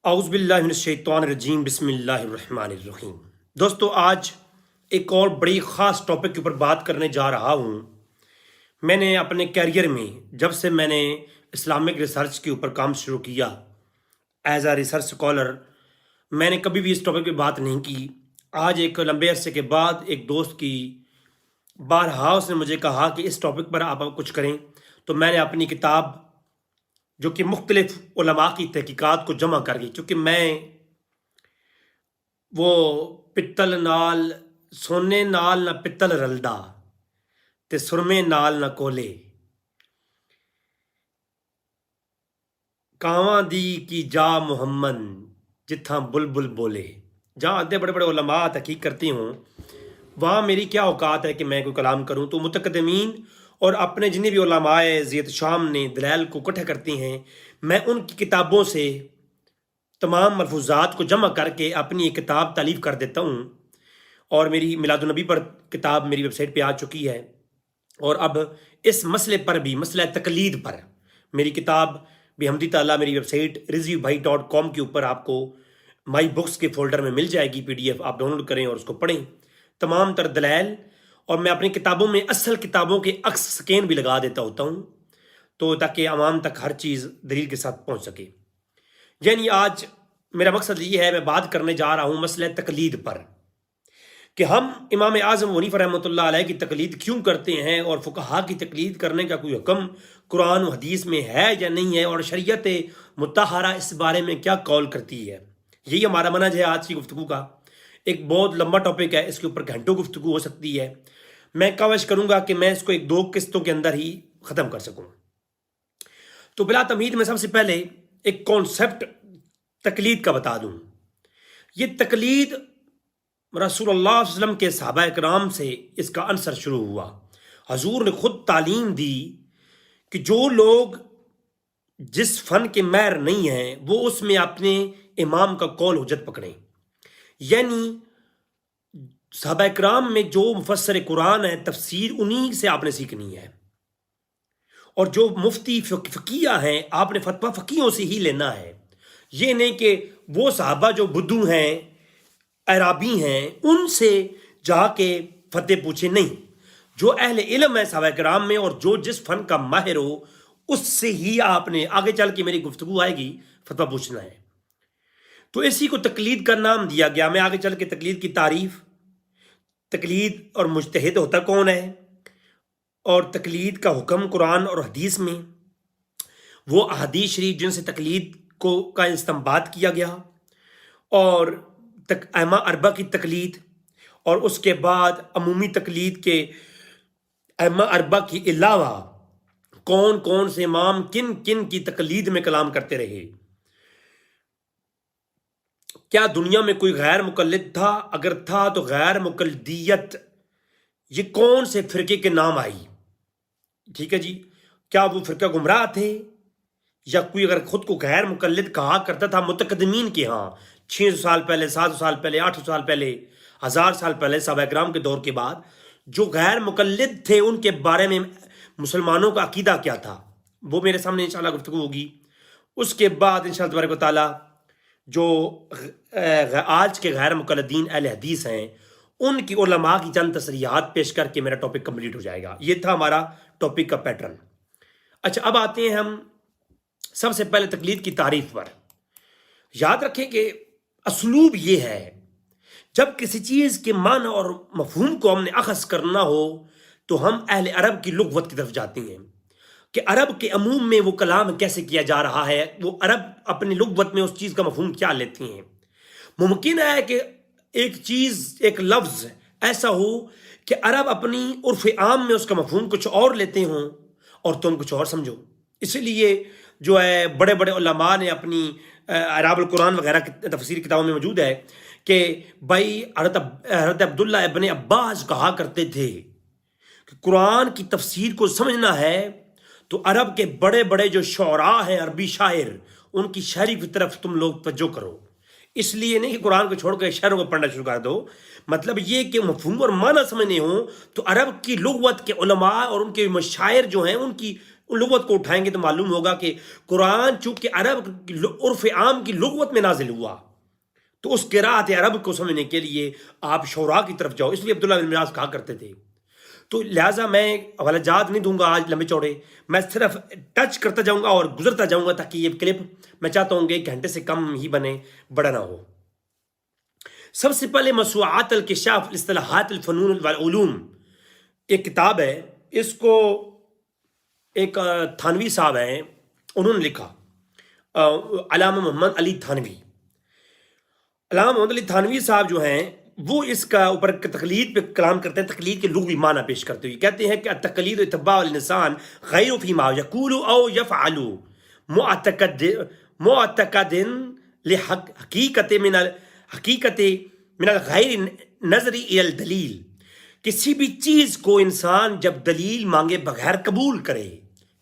اعوذ باللہ من الشیطان الرجیم بسم اللہ الرحمن الرحیم۔ دوستو، آج ایک اور بڑی خاص ٹاپک کے اوپر بات کرنے جا رہا ہوں۔ میں نے اپنے کیریئر میں جب سے میں نے اسلامک ریسرچ کے اوپر کام شروع کیا ایز اے ریسرچ اسکالر، میں نے کبھی بھی اس ٹاپک پہ بات نہیں کی۔ آج ایک لمبے عرصے کے بعد ایک دوست کی بارہا اس نے مجھے کہا کہ اس ٹاپک پر آپ کچھ کریں، تو میں نے اپنی کتاب جو کہ مختلف علماء کی تحقیقات کو جمع کر گئی، کیونکہ میں وہ پتل نال سونے نال نہ پتل رلدا تے سرمے نال نہ کولے، کاواں دی کی جا محمد جتھاں بلبل بولے۔ جہاں ادھے بڑے بڑے علماء تحقیق کرتی ہوں، وہاں میری کیا اوقات ہے کہ میں کوئی کلام کروں؟ تو متقدمین اور اپنے جتنے بھی علماء زیت شام نے دلائل کو اکٹھے کرتی ہیں، میں ان کی کتابوں سے تمام ملفوظات کو جمع کر کے اپنی ایک کتاب تالیف کر دیتا ہوں، اور میری میلاد النبی پر کتاب میری ویب سائٹ پہ آ چکی ہے۔ اور اب اس مسئلے پر بھی، مسئلہ تقلید پر، میری کتاب بحمدی تعالیٰ میری ویب سائٹ rizvibhai.com کے اوپر آپ کو مائی بکس کے فولڈر میں مل جائے گی۔ PDF آپ ڈاؤن لوڈ کریں اور اس کو پڑھیں، تمام تر دلائل، اور میں اپنی کتابوں میں اصل کتابوں کے عکس سکین بھی لگا دیتا ہوتا ہوں، تو تاکہ عوام تک ہر چیز دلیل کے ساتھ پہنچ سکے۔ یعنی آج میرا مقصد یہ ہے، میں بات کرنے جا رہا ہوں مسئلہ تقلید پر، کہ ہم امام اعظم حنیفہ رحمۃ اللہ علیہ کی تقلید کیوں کرتے ہیں، اور فقہا کی تقلید کرنے کا کوئی حکم قرآن و حدیث میں ہے یا نہیں ہے، اور شریعت مطہرہ اس بارے میں کیا قول کرتی ہے۔ یہی ہمارا منہج ہے آج کی گفتگو کا۔ ایک بہت لمبا ٹاپک ہے، اس کے اوپر گھنٹوں گفتگو ہو سکتی ہے۔ میں کوشش کروں گا کہ میں اس کو 1-2 قسطوں کے اندر ہی ختم کر سکوں۔ تو بلا تمہید میں سب سے پہلے ایک کانسیپٹ تقلید کا بتا دوں۔ یہ تقلید رسول اللہ صلی اللہ علیہ وسلم کے صحابہ اکرام سے اس کا عنصر شروع ہوا۔ حضور نے خود تعلیم دی کہ جو لوگ جس فن کے ماہر نہیں ہیں، وہ اس میں اپنے امام کا قول حجت پکڑیں۔ یعنی صحابہ اکرام میں جو مفسر قرآن ہے، تفسیر انہی سے آپ نے سیکھنی ہے، اور جو مفتی فقیہ ہیں، آپ نے فتویٰ فقیوں سے ہی لینا ہے۔ یہ نہیں کہ وہ صحابہ جو بدو ہیں، عرابی ہیں، ان سے جا کے فتح پوچھے، نہیں۔ جو اہل علم ہے صحابہ کرام میں، اور جو جس فن کا ماہر ہو، اس سے ہی آپ نے آگے چل کے میری گفتگو آئے گی فتویٰ پوچھنا ہے۔ تو اسی کو تقلید کا نام دیا گیا۔ میں آگے چل کے تقلید کی تعریف، تقلید اور مجتہد ہوتا کون ہے، اور تقلید کا حکم قرآن اور حدیث میں، وہ احادیث شریف جن سے تقلید کا استنباط کیا گیا، اور ائمہ اربعہ کی تقلید، اور اس کے بعد عمومی تقلید کے ائمہ اربعہ کے علاوہ کون کون سے امام کن کن کی تقلید میں کلام کرتے رہے۔ کیا دنیا میں کوئی غیر مقلد تھا؟ اگر تھا تو غیر مقلدیت یہ کون سے فرقے کے نام آئی؟ ٹھیک ہے جی، کیا وہ فرقہ گمراہ تھے، یا کوئی اگر خود کو غیر مقلد کہا کرتا تھا متقدمین کے ہاں 600 سال پہلے، 700 سال پہلے، 800 سال پہلے، 1000 سال پہلے، صحابہ کرام کے دور کے بعد جو غیر مقلد تھے، ان کے بارے میں مسلمانوں کا عقیدہ کیا تھا، وہ میرے سامنے انشاءاللہ گفتگو ہوگی۔ اس کے بعد انشاءاللہ تبارک و تعالیٰ جو آج کے غیر مقلدین اہل حدیث ہیں، ان کی علماء کی چند تصریحات پیش کر کے میرا ٹاپک کمپلیٹ ہو جائے گا۔ یہ تھا ہمارا ٹاپک کا پیٹرن۔ اچھا، اب آتے ہیں ہم سب سے پہلے تقلید کی تعریف پر۔ یاد رکھیں کہ اسلوب یہ ہے، جب کسی چیز کے معنی اور مفہوم کو ہم نے اخذ کرنا ہو تو ہم اہل عرب کی لغت کی طرف جاتے ہیں، کہ عرب کے عموم میں وہ کلام کیسے کیا جا رہا ہے، وہ عرب اپنی لغت میں اس چیز کا مفہوم کیا لیتی ہیں۔ ممکن ہے کہ ایک چیز، ایک لفظ ایسا ہو کہ عرب اپنی عرف عام میں اس کا مفہوم کچھ اور لیتے ہوں اور تم کچھ اور سمجھو۔ اسی لیے جو ہے بڑے بڑے علماء نے اپنی اعراب القرآن وغیرہ تفسیر کتابوں میں موجود ہے کہ بھائی حضرت عبداللہ ابن عباس کہا کرتے تھے کہ قرآن کی تفسیر کو سمجھنا ہے تو عرب کے بڑے بڑے جو شعراء ہیں، عربی شاعر، ان کی شاعری کی طرف تم لوگ توجہ کرو۔ اس لیے نہیں کہ قرآن کو چھوڑ کر شعروں کو پڑھنا شروع کر دو، مطلب یہ کہ مفہوم اور معنی سمجھنے ہوں تو عرب کی لغت کے علماء اور ان کے مشاعر جو ہیں، لغت کو اٹھائیں گے تو معلوم ہوگا کہ قرآن چونکہ عرب عرف عام کی لغت میں نازل ہوا، تو اس قراءت عرب کو سمجھنے کے لیے آپ شعراء کی طرف جاؤ، اس لیے عبداللہ بن مسعود کہا کرتے تھے. تو لہٰذا میں حوالہ جات نہیں دوں گا آج لمبے چوڑے، میں صرف ٹچ کرتا جاؤں گا اور گزرتا جاؤں گا تاکہ یہ کلپ میں چاہتا ہوں کہ 1 گھنٹے سے کم ہی بنے، بڑا نہ ہو. سب سے پہلے موسوعات الکشاف اصطلاحات الفنون والعلوم ایک کتاب ہے، اس کو ایک تھانوی صاحب ہیں انہوں نے لکھا، علامہ محمد علی تھانوی. علامہ محمد علی تھانوی صاحب جو ہیں وہ اس کا اوپر تقلید پہ کلام کرتے ہیں، تقلید کے لغوی معنی پیش کرتے ہوئے کہتے ہیں کہ التقلید اتباع الانسان غیر فیما یقول او یفعل معتقد حقیقت من الغیر نظری الی الدلیل. کسی بھی چیز کو انسان جب دلیل مانگے بغیر قبول کرے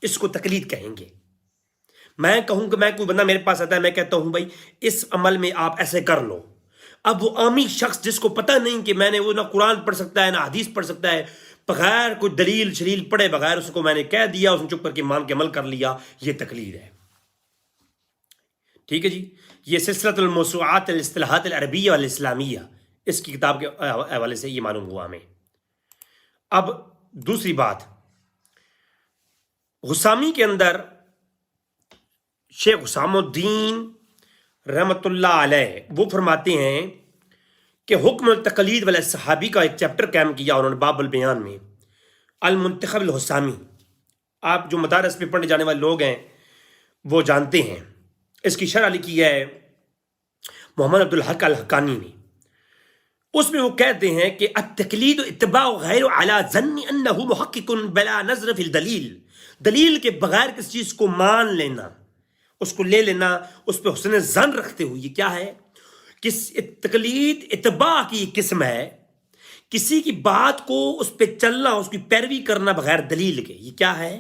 اس کو تقلید کہیں گے. میں کہوں کہ میں کوئی بندہ میرے پاس آتا ہے، میں کہتا ہوں بھائی اس عمل میں آپ ایسے کر لو. اب وہ عامی شخص جس کو پتہ نہیں کہ میں نے وہ نہ قرآن پڑھ سکتا ہے نہ حدیث پڑھ سکتا ہے، بغیر کوئی دلیل شلیل پڑھے بغیر اس کو میں نے کہہ دیا، اس نے چپ کر کے مان کے عمل کر لیا، یہ تقلید ہے. ٹھیک ہے جی، یہ سلسلۃ الموسوعات الاصطلاحات العربیہ والاسلامیہ اس کی کتاب کے حوالے سے یہ معلوم ہوا ہمیں. اب دوسری بات، غسامی کے اندر شیخ حسام الدین رحمۃ اللہ علیہ وہ فرماتے ہیں کہ حکم التقلید والا صحابی کا ایک چیپٹر قائم کیا انہوں نے باب البیان میں، المنتخب الحسامی. آپ جو مدارس پہ پڑھنے جانے والے لوگ ہیں وہ جانتے ہیں. اس کی شرح لکھی ہے محمد عبدالحق الحقانی نے. اس میں وہ کہتے ہیں کہ التقلید اتباع غیر علی ظن انہ محقق بلا نظر فی الدلیل. دلیل کے بغیر کسی چیز کو مان لینا، اس کو لے لینا اس پہ حسن ظن رکھتے ہوئے، یہ کیا ہے؟ تقلید اتباع کی قسم ہے، کسی کی بات کو اس پہ چلنا، اس کی پیروی کرنا بغیر دلیل کے، یہ کیا ہے؟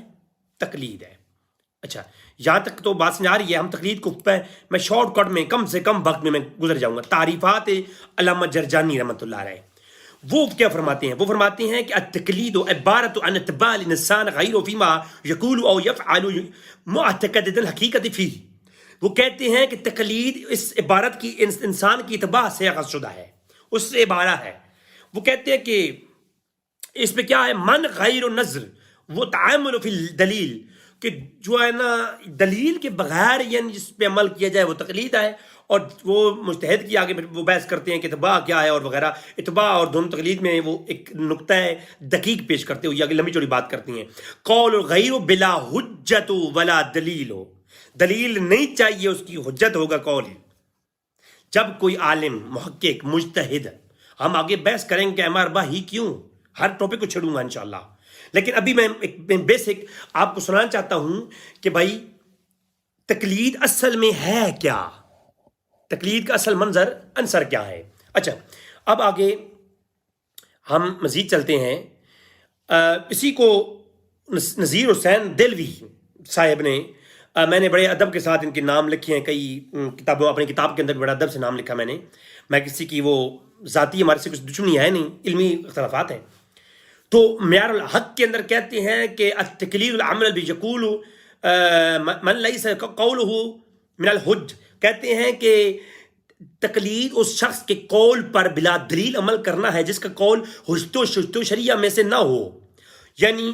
تقلید ہے. اچھا، یہاں تک تو بات سمجھ آ رہی ہے. ہم تقلید کو میں شارٹ کٹ میں کم سے کم وقت میں گزر جاؤں گا. تعریفات علامہ جرجانی رحمۃ اللہ علیہ وہ کیا فرماتے ہیں؟ وہ فرماتے ہیں کہ التقلید عبارت عن اتباع الانسان غیر فیما یقول او یفعل معتقد الحقیقت فیہ. وہ کہتے ہیں کہ تقلید اس عبارت کی انسان کی اتباع سے اخذ شدہ ہے، اس سے عبارہ ہے. وہ کہتے ہیں کہ اس پہ کیا ہے؟ من غیر نظر وہ تعامل فی الدلیل، کہ جو ہے نا دلیل کے بغیر یعنی جس پہ عمل کیا جائے وہ تقلید ہے. اور وہ مجتہد کی آگے وہ بحث کرتے ہیں کہ اتباع کیا ہے اور وغیرہ. اتباع اور دونوں تقلید میں وہ ایک نقطہ دقیق پیش کرتے ہوئے آگے لمبی چوڑی بات کرتی ہیں. قول غیر بلا حجت ولا دلیل ہو، دلیل نہیں چاہیے، اس کی حجت ہوگا قول. جب کوئی عالم محقق مجتہد، ہم آگے بحث کریں گے امار ہی کیوں، ہر ٹاپک کو چھڑوں گا انشاءاللہ، لیکن ابھی میں ایک بیسک آپ کو سنانا چاہتا ہوں کہ بھائی تقلید اصل میں ہے کیا، تقلید کا اصل منظر عنصر کیا ہے. اچھا، اب آگے ہم مزید چلتے ہیں. اسی کو نذیر حسین دہلوی صاحب نے، میں نے بڑے ادب کے ساتھ ان کے نام لکھے ہیں، کئی کتابوں اپنی کتاب کے اندر بڑا ادب سے نام لکھا میں کسی کی وہ ذاتی ہمارے سے کچھ دشمنی ہے نہیں، علمی اختلافات ہیں. تو معیار الحق کے اندر کہتے ہیں کہ التقلید العمل بیقول من لیس قولہ من الحج. کہتے ہیں کہ تقلید اس شخص کے قول پر بلا دلیل عمل کرنا ہے جس کا قول حجت و شجت و شریعہ میں سے نہ ہو، یعنی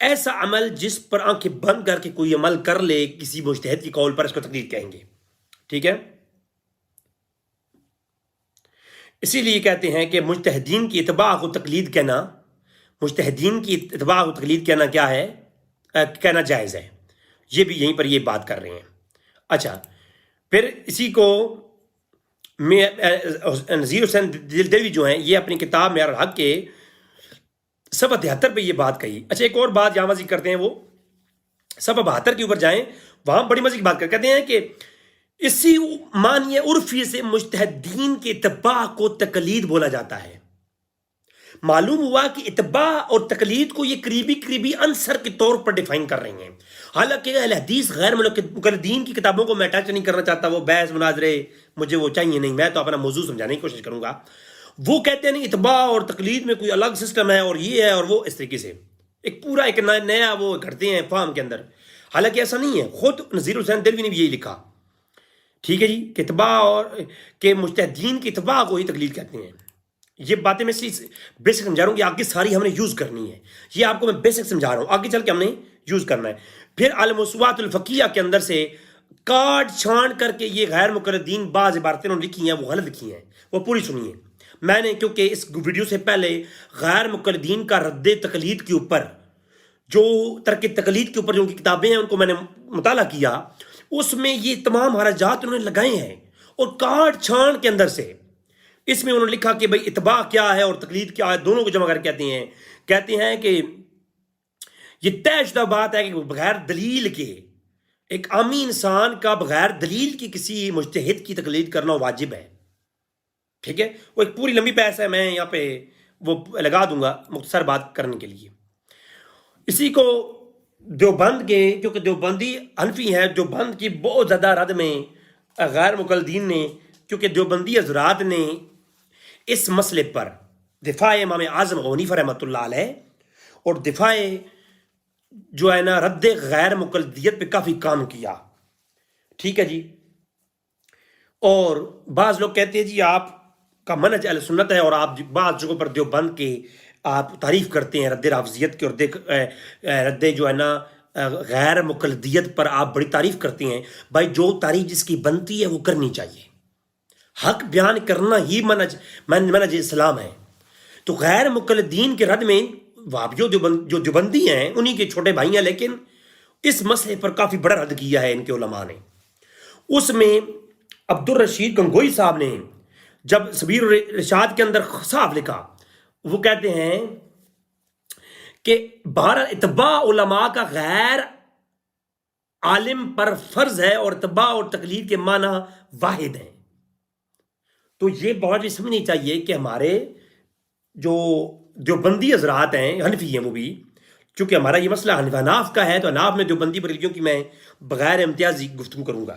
ایسا عمل جس پر آنکھیں بند کر کے کوئی عمل کر لے کسی مجتہد کی قول پر، اس کو تقلید کہیں گے. ٹھیک ہے، اسی لیے کہتے ہیں کہ مجتہدین کی اتباع کو تقلید کہنا، مجتہدین کی اتباع و تقلید کہنا کیا ہے؟ کہنا جائز ہے. یہ بھی یہیں پر یہ بات کر رہے ہیں. اچھا، پھر اسی کو نذیر حسین دہلوی جو ہیں یہ اپنی کتاب معیار الحق کے صفحہ 73 پہ یہ بات کہی. اچھا، ایک اور بات یہاں ذکر کرتے ہیں، وہ صفحہ 72 کے اوپر جائیں، وہاں بڑی مزے کی بات کہتے ہیں کہ اسی معنی عرفی سے مجتہدین کے اتباع کو تقلید بولا جاتا ہے. معلوم ہوا کہ اتباع اور تقلید کو یہ قریبی عنصر کے طور پر ڈیفائن کر رہی ہیں. حالانکہ اہل حدیث غیر مقلدین کی کتابوں کو میں ٹچ نہیں کرنا چاہتا، وہ بحث مناظرے مجھے وہ چاہیے نہیں، میں تو اپنا موضوع سمجھانے کی کوشش کروں گا. وہ کہتے ہیں نہیں اتباع اور تقلید میں کوئی الگ سسٹم ہے اور یہ ہے اور وہ اس طریقے سے. ایک پورا ایک نیا وہ کرتے ہیں فارم کے اندر، حالانکہ ایسا نہیں ہے. خود نذیر حسین دلوی نے بھی یہی لکھا، ٹھیک ہے جی، کہ اتباع اور کہ مجتہدین کی اتباع کو ہی تقلید کہتے ہیں. یہ باتیں میں بیسک سمجھا رہا ہوں کہ آگے ساری ہم نے یوز کرنی ہے. یہ آپ کو میں بیسک سمجھا رہا ہوں، آگے چل کے ہم نے یوز کرنا ہے. پھر الموسوعات الفقیہ کے اندر سے کاٹ چھان کر کے یہ غیر مقلدین بعض عبارتیں انہوں نے لکھی ہیں، وہ غلط لکھی ہیں، وہ پوری سنیے. میں نے کیونکہ اس ویڈیو سے پہلے غیر مقلدین کا رد تقلید کے اوپر، جو ترک تقلید کے اوپر جو ان کی کتابیں ہیں ان کو میں نے مطالعہ کیا، اس میں یہ تمام حراجات انہوں نے لگائے ہیں، اور کاٹ چھان کے اندر سے اس میں انہوں نے لکھا کہ بھئی اتباع کیا ہے اور تقلید کیا ہے، دونوں کو جمع کر کہتے ہیں کہ یہ طے شدہ بات ہے کہ بغیر دلیل کے ایک عامی انسان کا بغیر دلیل کی کسی مجتہد کی تقلید کرنا واجب ہے. ٹھیک ہے، وہ ایک پوری لمبی بحث ہے، میں یہاں پہ وہ لگا دوں گا مختصر بات کرنے کے لیے. اسی کو دیوبند کے، کیونکہ دیوبندی حنفی ہیں، دیوبند کی بہت زیادہ رد میں غیر مقلدین نے، کیونکہ دیوبندی حضرات نے اس مسئلے پر دفاع امام اعظم ابو حنیفہ رحمۃ اللہ علیہ اور دفاع جو ہے نا رد غیر مقلدیت پہ کافی کام کیا. ٹھیک ہے جی. اور بعض لوگ کہتے ہیں جی آپ کا منہج اہل سنت ہے، اور آپ بعض جگہوں پر دیوبند کے آپ تعریف کرتے ہیں رد رافضیت کی، اور رد جو ہے نا غیر مقلدیت پر آپ بڑی تعریف کرتے ہیں. بھائی جو تعریف جس کی بنتی ہے وہ کرنی چاہیے، حق بیان کرنا ہی منہج اسلام ہے. تو غیر مقلدین کے رد میں جو دیوبندی ہیں انہی کے چھوٹے بھائی ہیں، لیکن اس مسئلے پر کافی بڑا رد کیا ہے ان کے علماء نے. اس میں عبدالرشید گنگوئی صاحب نے جب سبیل الرشاد کے اندر صاف لکھا، وہ کہتے ہیں کہ بہرحال اتباع علماء کا غیر عالم پر فرض ہے، اور اتباع اور تقلید کے معنی واحد ہیں. تو یہ بہت بھی سمجھنی چاہیے کہ ہمارے جو دیوبندی حضرات ہیں، حنفی ہیں وہ بھی، چونکہ ہمارا یہ مسئلہ حناف کا ہے، تو حناف میں دیوبندی بریلویوں کی میں بغیر امتیازی گفتگو کروں گا.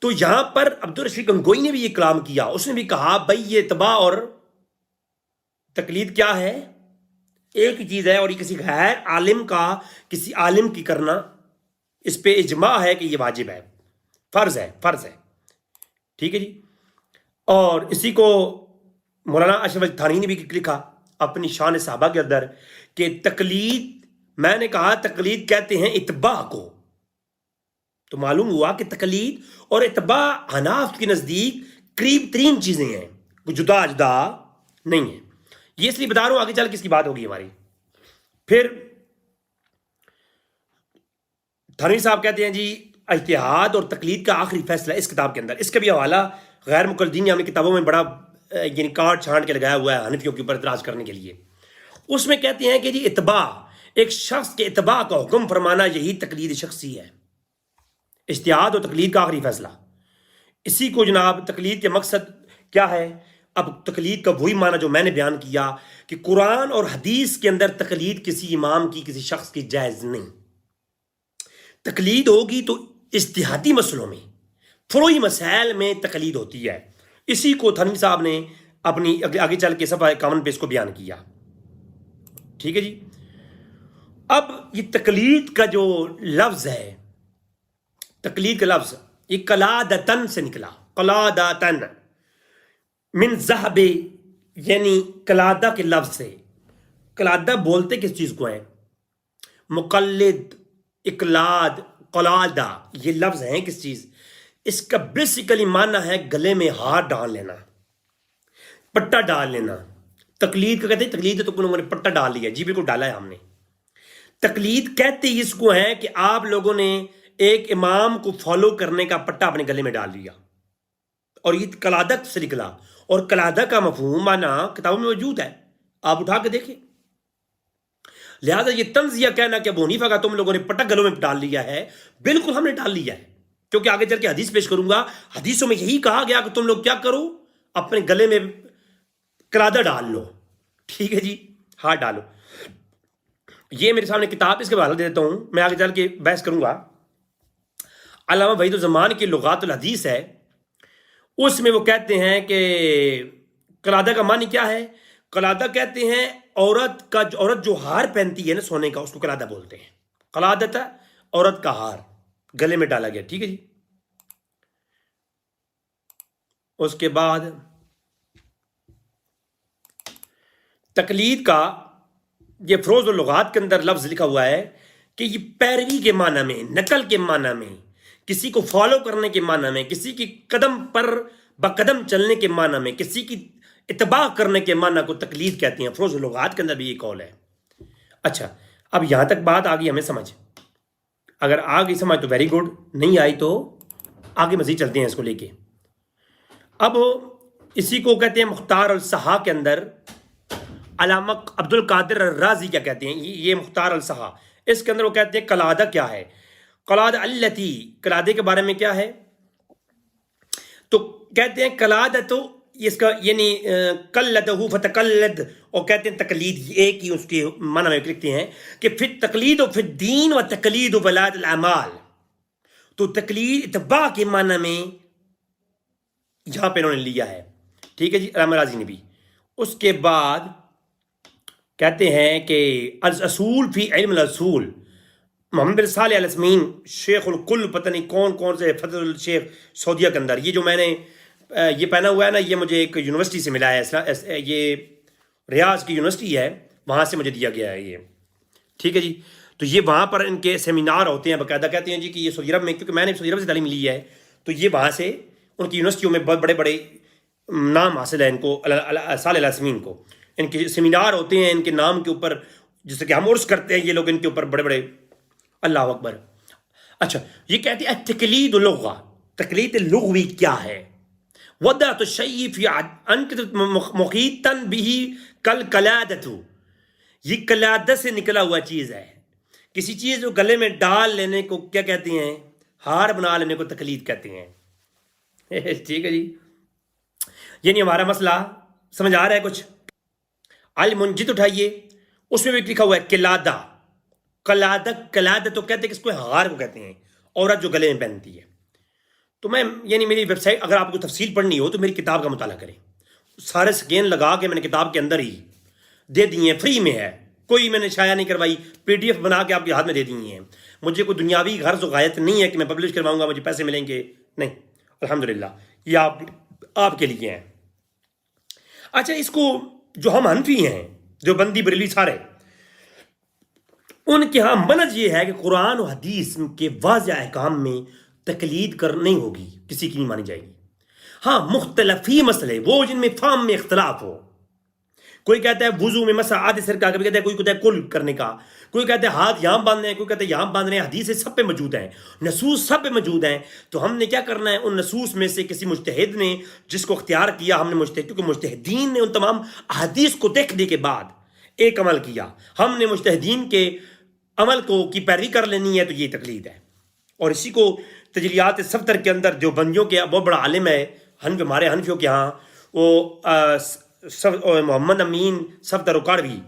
تو یہاں پر عبدالرشید گنگوئی نے بھی یہ کلام کیا، اس نے بھی کہا بھائی یہ اتباع اور تقلید کیا ہے، ایک ہی چیز ہے، اور یہ کسی غیر عالم کا کسی عالم کی کرنا اس پہ اجماع ہے کہ یہ واجب ہے، فرض ہے. ٹھیک ہے جی. اور اسی کو مولانا اشرف علی تھانوی نے بھی لکھا اپنی شان صحابہ کے اندر کہ تقلید، میں نے کہا تقلید کہتے ہیں اتباع کو. تو معلوم ہوا کہ تقلید اور اتباع حناف کے نزدیک قریب ترین چیزیں ہیں، کوئی جدا نہیں ہے. یہ اس لیے بتا رہا ہوں، آگے چل کے اس کی بات ہوگی ہماری. پھر تھانوی صاحب کہتے ہیں جی اجتہاد اور تقلید کا آخری فیصلہ اس کتاب کے اندر، اس کا بھی حوالہ غیر مقلدین نے اپنی کتابوں میں بڑا یعنی کاٹ چھانٹ کے لگایا ہوا ہے حنفیوں کے اوپر اعتراض کرنے کے لیے. اس میں کہتے ہیں کہ جی اتباع، ایک شخص کے اتباع کا حکم فرمانا یہی تقلید شخصی ہے. اجتہاد اور تقلید کا آخری فیصلہ، اسی کو جناب تقلید کے مقصد کیا ہے. اب تقلید کا وہی معنی جو میں نے بیان کیا کہ قرآن اور حدیث کے اندر تقلید کسی امام کی، کسی شخص کی جائز نہیں. تقلید ہوگی تو اجتہادی مسئلوں میں، فروعی مسائل میں تقلید ہوتی ہے. اسی کو تھانوی صاحب نے اپنی آگے چل کے صفحہ 51 پہ اس کو بیان کیا. ٹھیک ہے جی. اب یہ تقلید کا جو لفظ ہے، تقلید کا لفظ یہ قلادتن سے نکلا، قلادتن من ذہب، یعنی قلادہ کے لفظ سے. قلادہ بولتے کس چیز کو ہیں؟ مقلد، اقلاد، قلادہ، یہ لفظ ہیں کس چیز؟ اس کا بیسیکلی معنی ہے گلے میں ہار ڈال لینا، پٹا ڈال لینا. تقلید کا کہتے ہیں، تقلید تو لوگوں نے پٹا ڈال لیا، جی بالکل ڈالا ہے ہم نے. تقلید کہتے ہی اس کو ہے کہ آپ لوگوں نے ایک امام کو فالو کرنے کا پٹا اپنے گلے میں ڈال لیا، اور یہ قلادہ سے نکلا. اور قلادہ کا مفہوم معنی کتابوں میں موجود ہے، آپ اٹھا کے دیکھیں. لہذا یہ تنزیہ کہنا کہ ابو حنیفہ کا تم لوگوں نے پٹا گلوں میں ڈال لیا ہے، بالکل ہم نے ڈال لیا ہے، کیونکہ آگے چل کے حدیث پیش کروں گا. حدیثوں میں یہی کہا گیا کہ تم لوگ کیا کرو، اپنے گلے میں قلادہ ڈال لو. ٹھیک ہے جی، ہاتھ ڈالو. یہ میرے سامنے کتاب، اس کے حوالہ دے دیتا ہوں، میں آگے چل کے بحث کروں گا. علامہ وحید الزمان کی لغات الحدیث ہے، اس میں وہ کہتے ہیں کہ قلادہ کا معنی کیا ہے؟ قلادہ کہتے ہیں عورت جو ہار پہنتی ہے نا سونے کا، اس کو قلادہ بولتے ہیں. قلادہ عورت کا ہار گلے میں ڈالا گیا. ٹھیک ہے جی. اس کے بعد تقلید کا یہ فروز اللغات کے اندر لفظ لکھا ہوا ہے کہ یہ پیروی کے معنی میں، نقل کے معنی میں، کسی کو فالو کرنے کے معنی میں، کسی کی قدم پر بقدم چلنے کے معنی میں، کسی کی اتباع کرنے کے معنی کو تقلید کہتے ہیں. فروز اللغات کے اندر بھی یہ قول ہے. اچھا، اب یہاں تک بات آ گئی ہمیں سمجھ. اگر آ گئی سمجھ تو ویری گڈ، نہیں آئی تو آگے مزید چلتے ہیں اس کو لے کے. اب اسی کو کہتے ہیں مختار الصحا کے اندر علامہ عبد القادر الرازی کیا کہتے ہیں، یہ مختار الصحا، اس کے اندر وہ کہتے ہیں قلادہ کیا ہے. قلادہ التی، قلادے کے بارے میں کیا ہے تو کہتے ہیں قلادہ تو اس کا یعنی قلدہ فتقلد، اور کہتے ہیں تقلید ایک ہی اس کے معنی میں لکھتے ہیں کہ فی التقلید و فی الدین و تقلید و بلاد الاعمال. تو تقلید اتباع کے معنی میں یہاں پہ انہوں نے لیا ہے. ٹھیک ہے جی، علامہ راضی نے بھی. اس کے بعد کہتے ہیں کہ الاصول فی علم الاصول، محمد بن صالح العثیمین شیخ الکل، پتہ نہیں کون کون سے فضل الشیخ سعودیہ کے اندر، یہ جو میں نے یہ پہنا ہوا ہے نا، یہ مجھے ایک یونیورسٹی سے ملا ہے، یہ ریاض کی یونیورسٹی ہے، وہاں سے مجھے دیا گیا ہے یہ. ٹھیک ہے جی. تو یہ وہاں پر ان کے سیمینار ہوتے ہیں باقاعدہ. کہتے ہیں جی کہ یہ سعودی عرب میں، کیونکہ میں نے سعودی عرب سے تعلیم لی ہے، تو یہ وہاں سے ان کی یونیورسٹیوں میں بہت بڑے بڑے نام حاصل ہے ان کو، صالح العثیمین کو. ان کے سیمینار ہوتے ہیں ان کے نام کے اوپر، جیسے کہ ہم عرس کرتے ہیں، یہ لوگ ان کے اوپر بڑے بڑے. اللہ اکبر. اچھا، یہ کہتے ہیں تقلید اللغہ، تقلید لغوی کیا ہے؟ وضعت الشیء فی محیطا به کالقلادۃ، یہ قلادہ سے نکلا ہوا چیز ہے. کسی چیز کو گلے میں ڈال لینے کو کیا کہتے ہیں؟ ہار بنا لینے کو تقلید کہتے ہیں. ٹھیک ہے جی. یعنی ہمارا مسئلہ سمجھ آ رہا ہے کچھ؟ المنجد اٹھائیے، اس میں بھی لکھا ہوا ہے قلادہ. قلادہ تو کہتے ہیں کہ اس کو ہار کو کہتے ہیں، عورت جو گلے میں پہنتی ہے. تو میں یعنی میری ویب سائٹ، اگر آپ کو تفصیل پڑھنی ہو تو میری کتاب کا مطالعہ کریں. سارے سکین لگا کے میں نے کتاب کے اندر ہی دے دی ہیں، فری میں ہے، کوئی میں نے شائع نہیں کروائی، PDF بنا کے آپ کے ہاتھ میں دے دی ہیں. مجھے کوئی دنیاوی غرض و غایت نہیں ہے کہ میں پبلش کرواؤں گا مجھے پیسے ملیں گے، نہیں، الحمدللہ یہ آپ کے لیے ہیں. اچھا، اس کو جو ہم حنفی ہیں، جو بندی بریلوی سارے، ان کے ہاں منہج یہ ہے کہ قرآن و حدیث کے واضح احکام میں تقلید نہیں ہوگی، کسی کی نہیں مانی جائے گی. ہاں، مختلفی مسئلے وہ جن میں فہم میں اختلاف ہو. کوئی کہتا ہے وضو میں مسح آدھے سر کا، کبھی کہتا ہے کوئی کہتا ہے کل کرنے کا، کوئی کہتا ہے ہاتھ یہاں باندھنے ہیں، کوئی کہتا ہے یہاں باندھنے ہیں. حدیث سب پہ موجود ہیں، نصوص سب پہ موجود ہیں. تو ہم نے کیا کرنا ہے؟ ان نصوص میں سے کسی مجتہد نے جس کو اختیار کیا، ہم نے مجتہد، کیونکہ مجتہدین نے ان تمام احادیث کو دیکھنے کے بعد ایک عمل کیا، ہم نے مجتہدین کے عمل کی پیروی کر لینی ہے، تو یہ تقلید ہے. اور اسی کو تجلیات صفتر کے اندر جو بندیوں کے بہت بڑا عالم ہے ہمارے حنفیوں کے ہاں، وہ محمد امین صفدر اکاڑوی،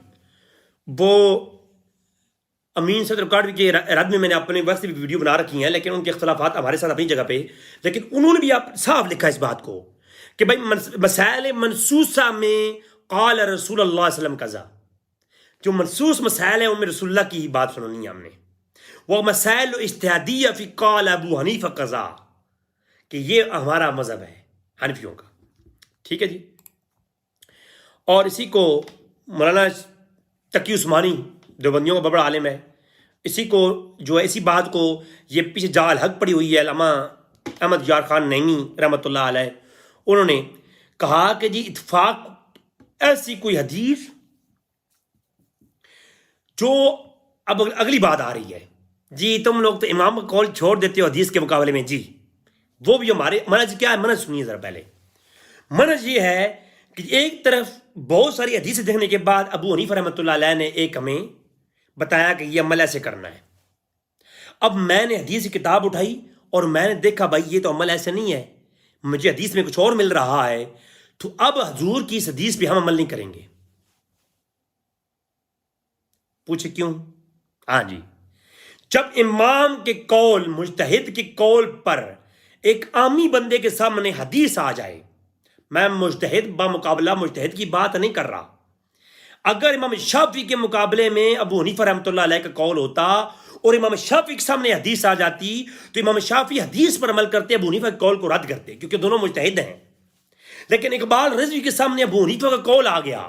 وہ امین صفدر اکاڑوی کے رد میں نے اپنے وقت بھی ویڈیو بنا رکھی ہیں، لیکن ان کے اختلافات ہمارے ساتھ اپنی جگہ پہ، لیکن انہوں نے بھی صاف لکھا اس بات کو کہ بھائی مسائل منسوسہ میں قال رسول اللہ صلی اللہ علیہ وسلم قضا، جو منسوس مسائل ہیں ان میں رسول اللہ کی ہی بات سننی ہے ہم نے. وہ مسائل اجتہادیہ فی قال ابو حنیفہ قضا، کہ یہ ہمارا مذہب ہے حنفیوں کا. ٹھیک ہے جی. اور اسی کو مولانا تقی عثمانی دیوبندیوں کا بڑا عالم ہے، اسی کو جو ہے اسی بات کو یہ پیچھے جال حق پڑی ہوئی ہے، علامہ احمد یار خان نعیمی رحمۃ اللہ علیہ، انہوں نے کہا کہ جی اتفاق ایسی کوئی حدیث جو اب اگلی بات آ رہی ہے، جی تم لوگ تو امام کا قول چھوڑ دیتے ہو حدیث کے مقابلے میں، جی وہ بھی ہمارے منہج کیا ہے؟ منہج سنیے ذرا پہلے. منہج یہ ہے کہ ایک طرف بہت ساری حدیثیں دیکھنے کے بعد ابو حنیفہ رحمۃ اللہ علیہ نے ایک ہمیں بتایا کہ یہ عمل ایسے کرنا ہے. اب میں نے حدیث کی کتاب اٹھائی اور میں نے دیکھا بھائی یہ تو عمل ایسے نہیں ہے، مجھے حدیث میں کچھ اور مل رہا ہے، تو اب حضور کی اس حدیث پہ ہم عمل نہیں کریں گے. پوچھے کیوں؟ ہاں جی، جب امام کے قول، مجتہد کے قول پر ایک عامی بندے کے سامنے حدیث آ جائے، میں مجتہد بمقابلہ مجتہد کی بات نہیں کر رہا، اگر امام شافعی کے مقابلے میں ابو حنیفہ رحمۃ اللہ علیہ کا قول ہوتا اور امام شافعی کے سامنے حدیث آ جاتی تو امام شافعی حدیث پر عمل کرتے، ابو حنیفہ کے قول کو رد کرتے، کیونکہ دونوں مجتہد ہیں۔ لیکن اقبال رضوی کے سامنے ابو حنیفہ کا قول آ گیا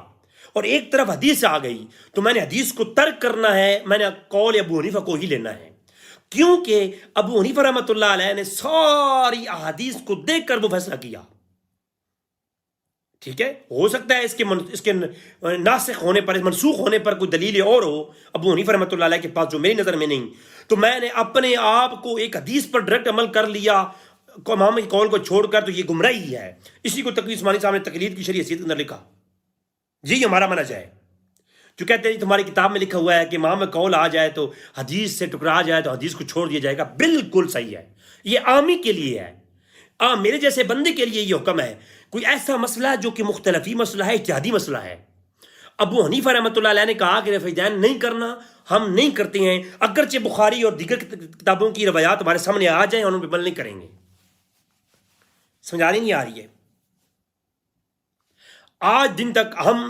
اور ایک طرف حدیث آ گئی، تو میں نے حدیث کو ترک کرنا ہے، میں نے قول ابو حنیفہ کو ہی لینا ہے، کیونکہ ابو حنیفہ رحمۃ اللہ علیہ نے ساری احادیث کو دیکھ کر وہ فیصلہ کیا۔ ٹھیک ہے، ہو سکتا ہے اس کے ناسخ ہونے پر، منسوخ ہونے پر کوئی دلیل اور ہو ابو حنیفہ رحمۃ اللہ علیہ کے پاس، جو میری نظر میں نہیں، تو میں نے اپنے آپ کو ایک حدیث پر ڈائریکٹ عمل کر لیا امام کے قول کو چھوڑ کر، تو یہ گمراہی ہے۔ اسی کو تقی عثمانی صاحب نے تقلید کی شرعی حیثیت کے اندر لکھا، یہی ہمارا منہج ہے۔ جو کہتے ہیں تمہاری کتاب میں لکھا ہوا ہے کہ امام میں قول آ جائے تو حدیث سے ٹکرا جائے تو حدیث کو چھوڑ دیا جائے گا، بالکل صحیح ہے، یہ عامی کے لیے ہے، میرے جیسے بندے کے لیے یہ حکم ہے۔ کوئی ایسا مسئلہ جو کہ مختلفی مسئلہ ہے، اجتہادی مسئلہ ہے، ابو حنیفہ رحمۃ اللہ علیہ نے کہا کہ رفع دین نہیں کرنا، ہم نہیں کرتے ہیں، اگرچہ بخاری اور دیگر کتابوں کی روایات ہمارے سامنے آ جائیں اور ان پہ عمل نہیں کریں گے۔ سمجھ آ رہی نہیں آ رہی ہے؟ آج دن تک ہم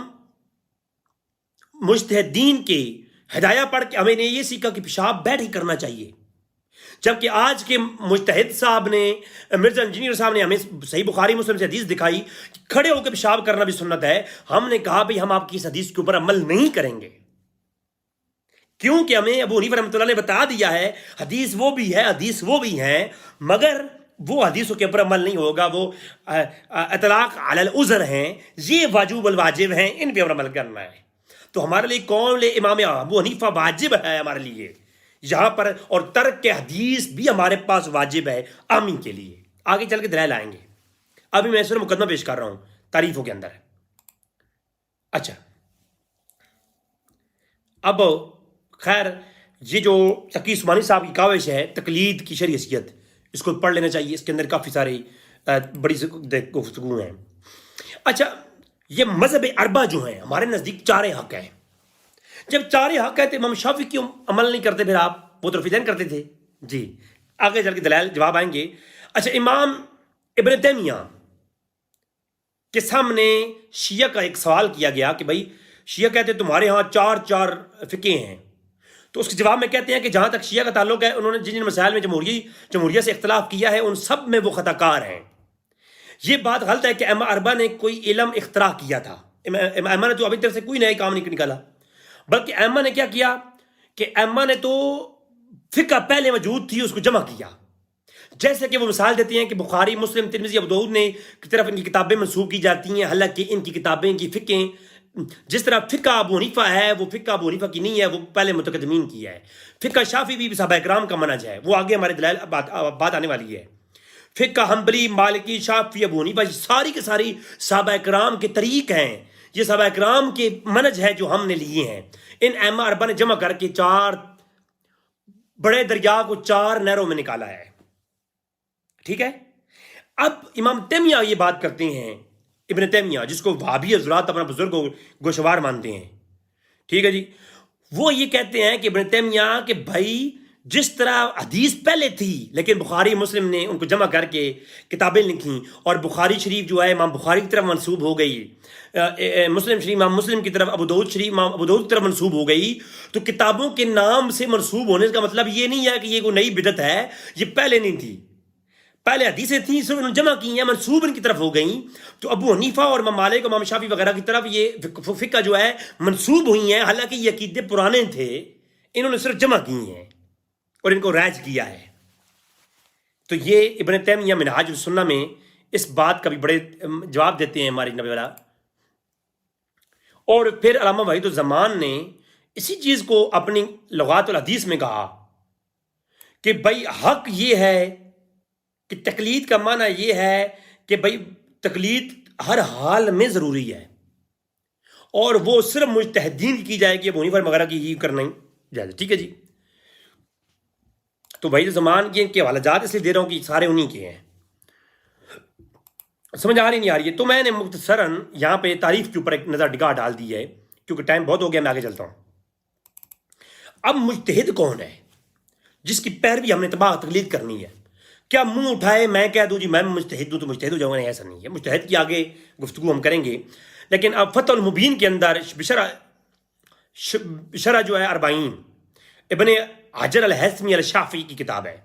مجتہدین کے ہدایہ پڑھ کے ہمیں نے یہ سیکھا کہ پیشاب بیٹھ ہی کرنا چاہیے، جبکہ آج کے مجتہد صاحب نے، مرزا انجینئر صاحب نے ہمیں صحیح بخاری مسلم سے حدیث دکھائی کہ کھڑے ہو کے پیشاب کرنا بھی سنت ہے۔ ہم نے کہا بھئی ہم آپ کی اس حدیث کے اوپر عمل نہیں کریں گے، کیونکہ ہمیں ابو حنیفہ رحمۃ اللہ نے بتا دیا ہے حدیث وہ بھی ہے، حدیث وہ بھی ہیں، مگر وہ حدیثوں کے اوپر عمل نہیں ہوگا، وہ اطلاق علی العذر ہیں، یہ واجب الواجب ہیں، ان پہ عمل کرنا ہے۔ تو ہمارے لیے قول امام ابو حنیفہ واجب ہے ہمارے لیے یہاں پر، اور ترک کے حدیث بھی ہمارے پاس واجب ہے عامی کے لیے۔ آگے چل کے دلائل آئیں گے، ابھی میں صرف مقدمہ پیش کر رہا ہوں تعریفوں کے اندر۔ اچھا، اب خیر یہ جو تقی عثمانی صاحب کی کاوش ہے تقلید کی شرعی حیثیت، اس کو پڑھ لینا چاہیے، اس کے اندر کافی سارے بڑی گفتگو ہیں۔ اچھا، یہ مذہب اربع جو ہیں ہمارے نزدیک چار حق ہیں۔ جب چار حق ہے تو امام شافعی کیوں عمل نہیں کرتے پھر آپ؟ وہ تو رفع دین کرتے تھے۔ جی آگے چل کے دلائل جواب آئیں گے۔ اچھا، امام ابن تیمیہ کے سامنے شیعہ کا ایک سوال کیا گیا کہ بھائی شیعہ کہتے ہیں تمہارے ہاں چار فقہ ہیں، تو اس کے جواب میں کہتے ہیں کہ جہاں تک شیعہ کا تعلق ہے انہوں نے جن مسائل میں جمہوریہ سے اختلاف کیا ہے ان سب میں وہ خطا کار ہیں۔ یہ بات غلط ہے کہ ائمہ اربعہ نے کوئی علم اختراع کیا تھا، ائمہ نے تو ابھی تک سے کوئی نیا کام نہیں نکالا، بلکہ ائمہ نے کیا کیا کہ ائمہ نے تو فقہ پہلے موجود تھی اس کو جمع کیا۔ جیسے کہ وہ مثال دیتی ہیں کہ بخاری، مسلم، ترمذی، ابو داؤد نے کی طرف ان کی کتابیں منسوخ کی جاتی ہیں، حالانکہ ان کی کتابیں کی فقہیں جس طرح فقہ ابو حنیفہ ہے وہ فقہ ابو حنیفہ کی نہیں ہے، وہ پہلے متقدمین کی ہے۔ فقہ شافعی بھی صحابہ کرام کا منہج ہے، وہ آگے ہمارے دلائل بات آنے والی ہے۔ فقہ حنبلی، مالکی، شافعی، ابو حنیفہ ساری کے ساری صحابہ کرام کے طریق ہیں، یہ صحابہ کرام کے منہج ہے جو ہم نے لیے ہیں۔ ان ائمہ اربعہ نے جمع کر کے چار بڑے دریا کو چار نہروں میں نکالا ہے۔ ٹھیک ہے، اب امام تیمیہ یہ بات کرتے ہیں، ابن تیمیہ جس کو وہابی حضرات اپنا بزرگ گوشوار مانتے ہیں، ٹھیک ہے جی، وہ یہ کہتے ہیں کہ ابن تیمیہ کہ بھائی جس طرح حدیث پہلے تھی لیکن بخاری مسلم نے ان کو جمع کر کے کتابیں لکھیں، اور بخاری شریف جو ہے امام بخاری کی طرف منسوب ہو گئی، مسلم شریف امام مسلم کی طرف، ابو داؤد شریف امام ابو داؤد کی طرف منسوب ہو گئی، تو کتابوں کے نام سے منسوب ہونے کا مطلب یہ نہیں ہے کہ یہ کوئی نئی بدعت ہے، یہ پہلے نہیں تھی، پہلے حدیثیں تھیں صرف انہوں نے جمع کی ہیں، منسوب ان کی طرف ہو گئیں۔ تو ابو حنیفہ اور امام مالک، امام شافعی وغیرہ کی طرف یہ فقہ جو ہے منسوب ہوئی ہیں، حالانکہ یہ عقیدے پرانے تھے، انہوں نے صرف جمع کی ہیں اور ان کو رائج کیا ہے۔ تو یہ ابن تیمیہ منہاج السنہ میں اس بات کا بھی بڑے جواب دیتے ہیں ہماری نبی والا۔ اور پھر علامہ وحید الزمان نے اسی چیز کو اپنی لغات الحدیث میں کہا کہ بھائی حق یہ ہے کہ تقلید کا معنی یہ ہے کہ بھائی تقلید ہر حال میں ضروری ہے، اور وہ صرف مجتہدین کی جائے گی، ابو حنیفہ وغیرہ کی ہی کرنا ہی جائز۔ ٹھیک ہے جی، تو وحید الزمان کے حوالہ جات اس لیے دے رہا ہوں کہ سارے انہی کے ہیں، سمجھ آ رہی نہیں آ رہی ہے؟ تو میں نے مختصراً یہاں پہ تعریف کے اوپر ایک نظر ڈگاہ ڈال دی ہے، کیونکہ ٹائم بہت ہو گیا، میں آگے چلتا ہوں۔ اب مجتہد کون ہے جس کی پیروی ہم نے اتباع تقلید کرنی ہے؟ کیا منہ اٹھائے میں کہہ دوں جی میں مجتہد ہوں تو مجتہد ہو جاؤں گا؟ ایسا نہیں ہے، مجتہد کی آگے گفتگو ہم کریں گے، لیکن اب فتح المبین کے اندر بشرح شرح جو ہے اربعین ابن حجر الہیثمی الشافعی کی کتاب ہے،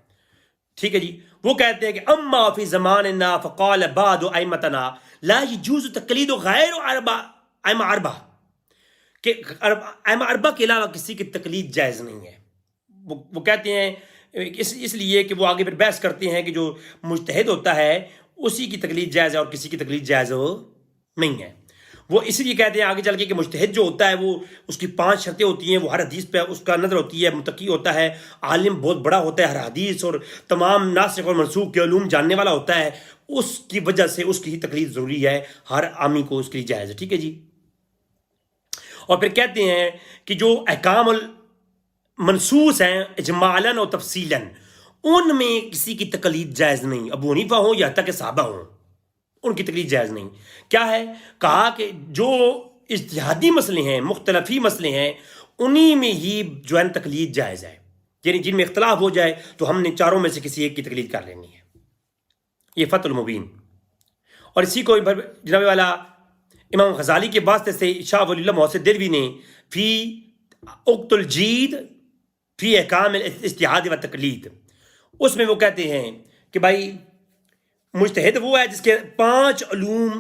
ٹھیک ہے جی، وہ کہتے ہیں کہ اما فی زماننا فقال بعض ائمتنا لا يجوز تقلید غیر ائمہ اربعہ، کہ ائمہ اربعہ کے علاوہ کسی کی تقلید جائز نہیں ہے۔ وہ کہتے ہیں اس لیے کہ وہ آگے پھر بحث کرتے ہیں کہ جو مجتہد ہوتا ہے اسی کی تقلید جائز ہے اور کسی کی تقلید جائز نہیں ہے۔ وہ اس لیے کہتے ہیں آگے چل کے کہ مجتہد جو ہوتا ہے وہ اس کی 5 شرطیں ہوتی ہیں، وہ ہر حدیث پہ اس کا نظر ہوتی ہے، متقی ہوتا ہے، عالم بہت بڑا ہوتا ہے، ہر حدیث اور تمام ناسخ اور منسوخ کے علوم جاننے والا ہوتا ہے، اس کی وجہ سے اس کی تقلید ضروری ہے، ہر عامی کو اس کے لیے جائز ہے، ٹھیک ہے جی۔ اور پھر کہتے ہیں کہ جو احکام منصوص ہیں اجمالاً اور تفصیلاً، ان میں کسی کی تقلید جائز نہیں، ابو حنیفہ ہوں یا حتیٰ کہ صحابہ ہوں، ان کی تقلید جائز نہیں۔ کیا ہے؟ کہا کہ جو اجتہادی مسئلے ہیں، مختلفی مسئلے ہیں، انہی میں ہی جو ہے تقلید جائز ہے، یعنی جن میں اختلاف ہو جائے تو ہم نے چاروں میں سے کسی ایک کی تقلید کر لینی ہے۔ یہ فتح المبین۔ اور اسی کو جناب والا امام غزالی کے واسطے سے شاہ ولی اللہ محسن دہلوی نے فی اقت الجید فی احکام الاجتہاد و تقلید، اس میں وہ کہتے ہیں کہ بھائی مجتہد وہ ہے جس کے 5 علوم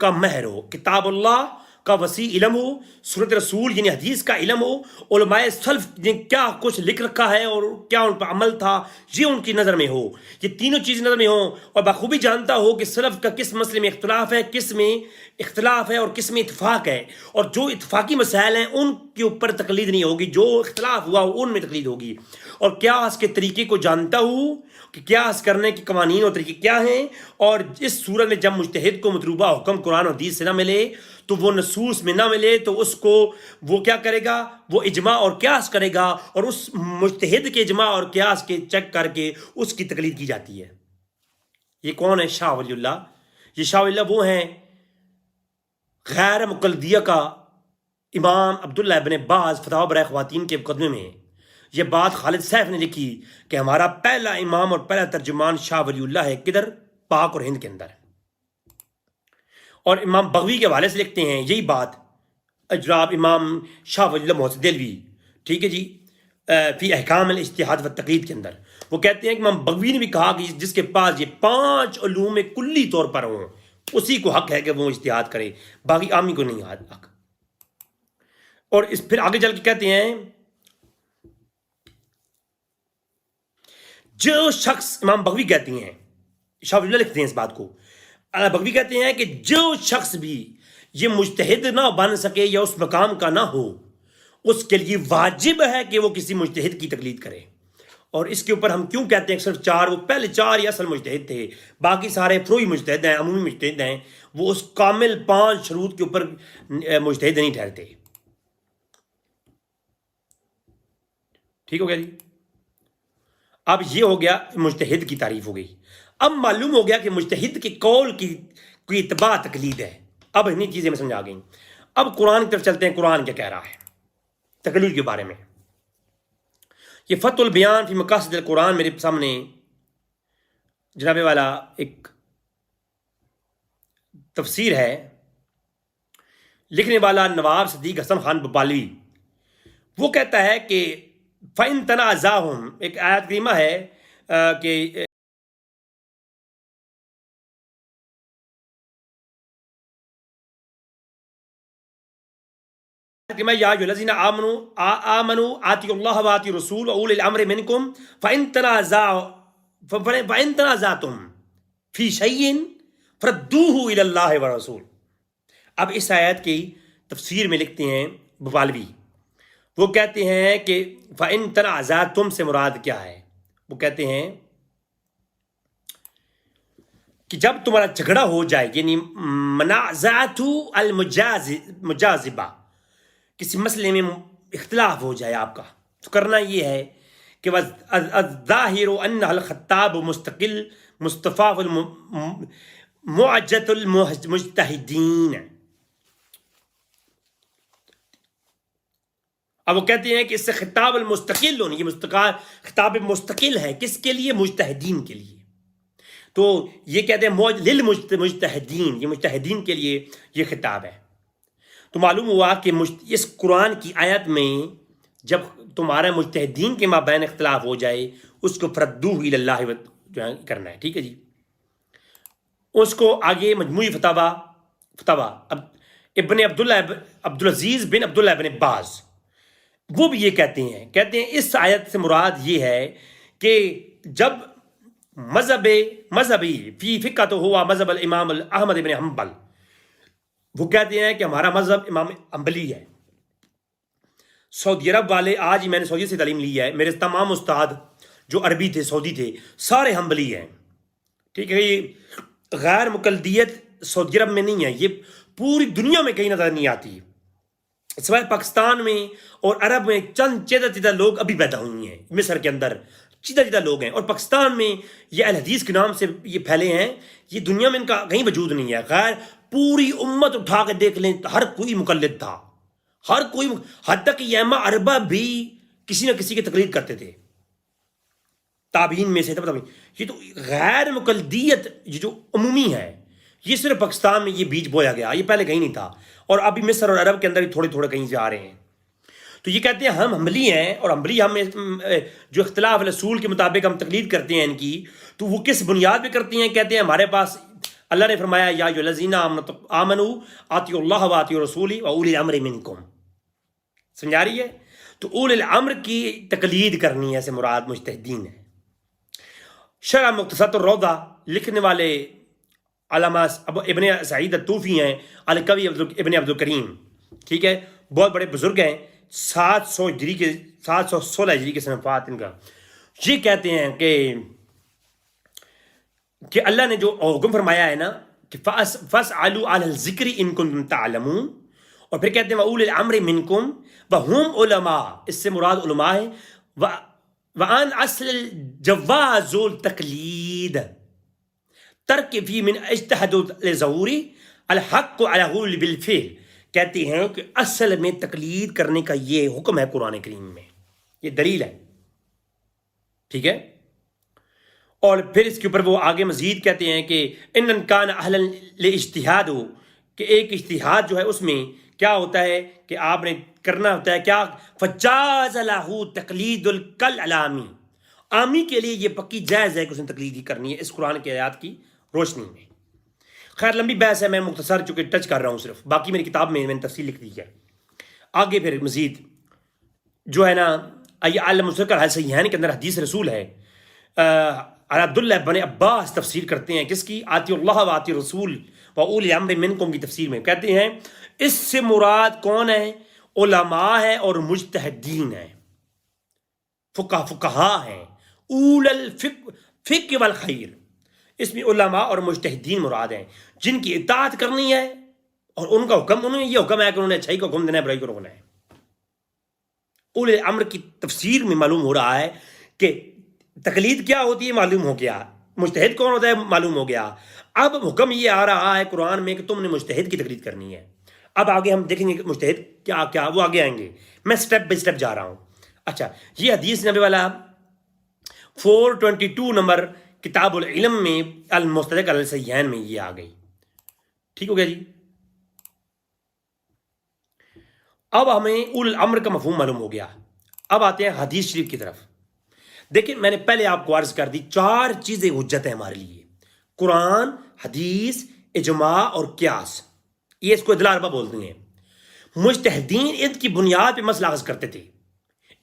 کا مہر ہو، کتاب اللہ کا وسیع علم ہو، سنت رسول یعنی حدیث کا علم ہو، علماء سلف نے کیا کچھ لکھ رکھا ہے اور کیا ان پر عمل تھا یہ ان کی نظر میں ہو، یہ تینوں چیزیں نظر میں ہوں، اور بخوبی جانتا ہو کہ سلف کا کس مسئلے میں اختلاف ہے، کس میں اختلاف ہے اور کس میں اتفاق ہے، اور جو اتفاقی مسائل ہیں ان کے اوپر تقلید نہیں ہوگی، جو اختلاف ہوا ان میں تقلید ہوگی، اور قیاس کے طریقے کو جانتا ہوں کہ قیاس کرنے کے قوانین اور طریقے کیا ہیں، اور اس صورت میں جب مجتہد کو مطلوبہ حکم قرآن اور حدیث سے نہ ملے تو وہ نصوص میں نہ ملے تو اس کو وہ کیا کرے گا، وہ اجماع اور قیاس کرے گا، اور اس مجتہد کے اجماع اور قیاس کے چیک کر کے اس کی تقلید کی جاتی ہے۔ یہ کون ہے؟ شاہ ولی اللہ۔ یہ شاہ ولی اللہ وہ ہیں غیر مقلدیہ کا امام عبداللہ ابن باز فتاوی برائے خواتین کے مقدمے میں یہ بات خالد سیف نے لکھی کہ ہمارا پہلا امام اور پہلا ترجمان شاہ ولی اللہ ہے، کدھر؟ پاک اور ہند کے اندر۔ اور امام بغوی کے حوالے سے لکھتے ہیں یہی بات جناب امام شاہ ولی اللہ محسن دہلوی، ٹھیک ہے جی، فی احکام الاجتہاد و تقلید کے اندر وہ کہتے ہیں کہ امام بغوی نے بھی کہا کہ جس کے پاس یہ 5 علوم کلی طور پر ہوں اسی کو حق ہے کہ وہ اجتہاد کرے، باقی عامی کو نہیں حق۔ اور اس پھر آگے چل کے کہتے ہیں جو شخص، امام بغوی کہتے ہیں، شاہ ولی اللہ لکھتے ہیں اس بات کو، بغوی کہتے ہیں کہ جو شخص بھی یہ مجتہد نہ بن سکے یا اس مقام کا نہ ہو اس کے لیے واجب ہے کہ وہ کسی مجتہد کی تقلید کرے۔ اور اس کے اوپر ہم کیوں کہتے ہیں صرف 4، وہ پہلے 4 ہی اصل مجتہد تھے، باقی سارے فروعی مجتہد ہیں، عمومی مجتہد ہیں، وہ اس کامل 5 شروط کے اوپر مجتہد نہیں ٹھہرتے۔ ٹھیک ہو گیا جی؟ اب یہ ہو گیا مجتہد کی تعریف ہو گئی۔ اب معلوم ہو گیا کہ مجتہد کے قول کی کوئی اتباع تقلید ہے۔ اب انہیں چیزیں میں سمجھا گئی۔ اب قرآن کی طرف چلتے ہیں، قرآن کیا کہہ رہا ہے تقلید کے بارے میں۔ یہ فتح البیان فی مقاصد القرآن میرے سامنے جناب والا ایک تفسیر ہے، لکھنے والا نواب صدیق حسن خان بپالوی، وہ کہتا ہے کہ فَإِن تَنَازَعْهُمْ، ایک آیت کریمہ ہے کہ یا ایھا الذین آمنوا آتیوا اللہ وآتیوا الرسول وأولی الامر منکم فإن تنازعتم فی شیء فردوہ الی اللہ والرسول۔ اب اس آیت کی تفسیر میں لکھتے ہیں بپالوی، وہ کہتے ہیں کہ فإن تنازعتم سے مراد کیا ہے؟ وہ کہتے ہیں کہ جب تمہارا جھگڑا ہو جائے، یعنی منازعۃ المجازبہ، کسی مسئلے میں اختلاف ہو جائے آپ کا، تو کرنا یہ ہے کہ الظاہر ان الخطاب مستقل مصطفیٰ معجت المجتہدین۔ اب وہ کہتے ہیں کہ اس سے خطاب المستقل ہونے، یہ خطاب مستقل ہے کس کے لیے؟ مجتہدین کے لیے۔ تو یہ کہتے ہیں للمجتہدین، یہ مجتہدین کے لیے یہ خطاب ہے۔ تو معلوم ہوا کہ اس قرآن کی آیت میں جب تمہارا مجتہدین کے مابین اختلاف ہو جائے اس کو فردوہ الی اللہ جو ہے کرنا ہے. ٹھیک ہے جی. اس کو آگے مجموعی فتاوا اب ابن عبدالعزیز بن عبداللہ ابن باز وہ بھی یہ کہتے ہیں اس آیت سے مراد یہ ہے کہ جب مذہبی فی فقہ تو ہوا مذہب الامام احمد ابن حنبل، وہ کہتے ہیں کہ ہمارا مذہب امام حنبلی ہے. سعودی عرب والے، آج میں نے سعودی سے تعلیم لی ہے، میرے تمام استاد جو عربی تھے سعودی تھے سارے حنبلی ہیں. ٹھیک ہے. یہ غیر مقلدیت سعودی عرب میں نہیں ہے، یہ پوری دنیا میں کہیں نظر نہیں آتی، سوائے پاکستان میں اور عرب میں چند چیدہ لوگ ابھی پیدا ہوئی ہیں، مصر کے اندر چیدہ لوگ ہیں، اور پاکستان میں یہ اہل حدیث کے نام سے یہ پھیلے ہیں. یہ دنیا میں ان کا کہیں وجود نہیں ہے. غیر پوری امت اٹھا کے دیکھ لیں ہر کوئی مقلد تھا، ہر کوئی، حد تک یہ ائمہ اربعہ بھی کسی نہ کسی کی تقلید کرتے تھے تابعین میں سے. یہ تو غیر مقلدیت یہ جو عمومی ہے یہ صرف پاکستان میں یہ بیج بویا گیا، یہ پہلے کہیں نہیں تھا، اور ابھی مصر اور عرب کے اندر بھی تھوڑے کہیں سے آ رہے ہیں. تو یہ کہتے ہیں ہم حنبلی ہیں، اور حنبلی ہم جو اختلاف رسول کے مطابق ہم تقلید کرتے ہیں ان کی، تو وہ کس بنیاد پہ کرتے ہیں؟ کہتے ہیں ہمارے پاس اللہ نے فرمایا یا ایھا الذین آمنوا اطیعوا اللہ واطیعوا الرسول واولی الامر منکم. سمجھا رہی ہے؟ تو اولی الامر کی تقلید کرنی ہے سے مراد مجتہدین ہے. شرح مختصر الروضہ لکھنے والے علامہ ابن سعید الطوفی ہیں، القوی ابن عبد الکریم. ٹھیک ہے. بہت بڑے بزرگ ہیں، 716 ہجری کے وفات ان کا. یہ کہتے ہیں کہ اللہ نے جو حکم فرمایا ہے نا کہ فاسألوا اہل الذکر ان کنتم تعلمون، اور پھر کہتے ہیں وَأُولِي الْأَمْرِ مِنْكُمْ وَهُمْ عُلَمَاء، اس سے مراد علماء ہے. وَأَنْ أَصْلِ الْجَوَازُ التَّقْلِيدِ ترک فی من اجتہاد لظہور الحق علیہ بالفعل. کہتے ہیں کہ اصل میں تقلید کرنے کا یہ حکم ہے قرآن کریم میں، یہ دلیل ہے. ٹھیک ہے. اور پھر اس کے اوپر وہ آگے مزید کہتے ہیں کہ ان کان اہلا لاجتہاد، کہ ایک اجتہاد جو ہے اس میں کیا ہوتا ہے کہ آپ نے کرنا ہوتا ہے کیا، فجاز له تقلید الکل علامی، عامی کے لیے یہ پکی جائز ہے کہ اس نے تقلید ہی کرنی ہے اس قرآن کی آیات کی روشنی میں. خیر لمبی بحث ہے، میں مختصر چونکہ ٹچ کر رہا ہوں صرف، باقی میری کتاب میں نے تفصیل لکھ دی ہے. آگے پھر مزید جو ہے نا عالم مستقل الصحیحین کے اندر حدیث رسول ہے. عبداللہ بن عباس تفسیر کرتے ہیں کس کی، آتی اللہ و آتی رسول و اولی امر منکم کی تفسیر میں. کہتے ہیں اس سے مراد کون ہے؟ علماء ہیں اور مجتہدین ہیں، فقہا ہیں، اول الفقہ والخیر. اس میں علماء اور مجتہدین مراد ہیں جن کی اطاعت کرنی ہے، اور ان کا حکم، انہوں نے یہ حکم ہے کہ انہوں نے اچھائی کو حکم دینا ہے، برائی کو روکنا ہے. اول الامر کی تفسیر میں معلوم ہو رہا ہے کہ تقلید کیا ہوتی ہے معلوم ہو گیا، مجتہد کون ہوتا ہے معلوم ہو گیا. اب حکم یہ آ رہا ہے قرآن میں کہ تم نے مجتہد کی تقلید کرنی ہے. اب آگے ہم دیکھیں گے کہ مجتہد کیا کیا، وہ آگے آئیں گے، میں سٹیپ بائی سٹیپ جا رہا ہوں. اچھا، یہ حدیث نبی والا 422 نمبر کتاب العلم میں المستدرک علی الصحیحین میں یہ آ گئی. ٹھیک ہو گیا جی. اب ہمیں اول الامر کا مفہوم معلوم ہو گیا. اب آتے ہیں حدیث شریف کی طرف. دیکھیں میں نے پہلے آپ کو عرض کر دی 4 چیزیں حجت ہیں ہمارے لیے، قرآن، حدیث، اجماع اور قیاس. یہ اس کو ادلہ اربعہ بولتے ہیں. مجتہدین ان کی بنیاد پہ مسئلہ اخذ کرتے تھے.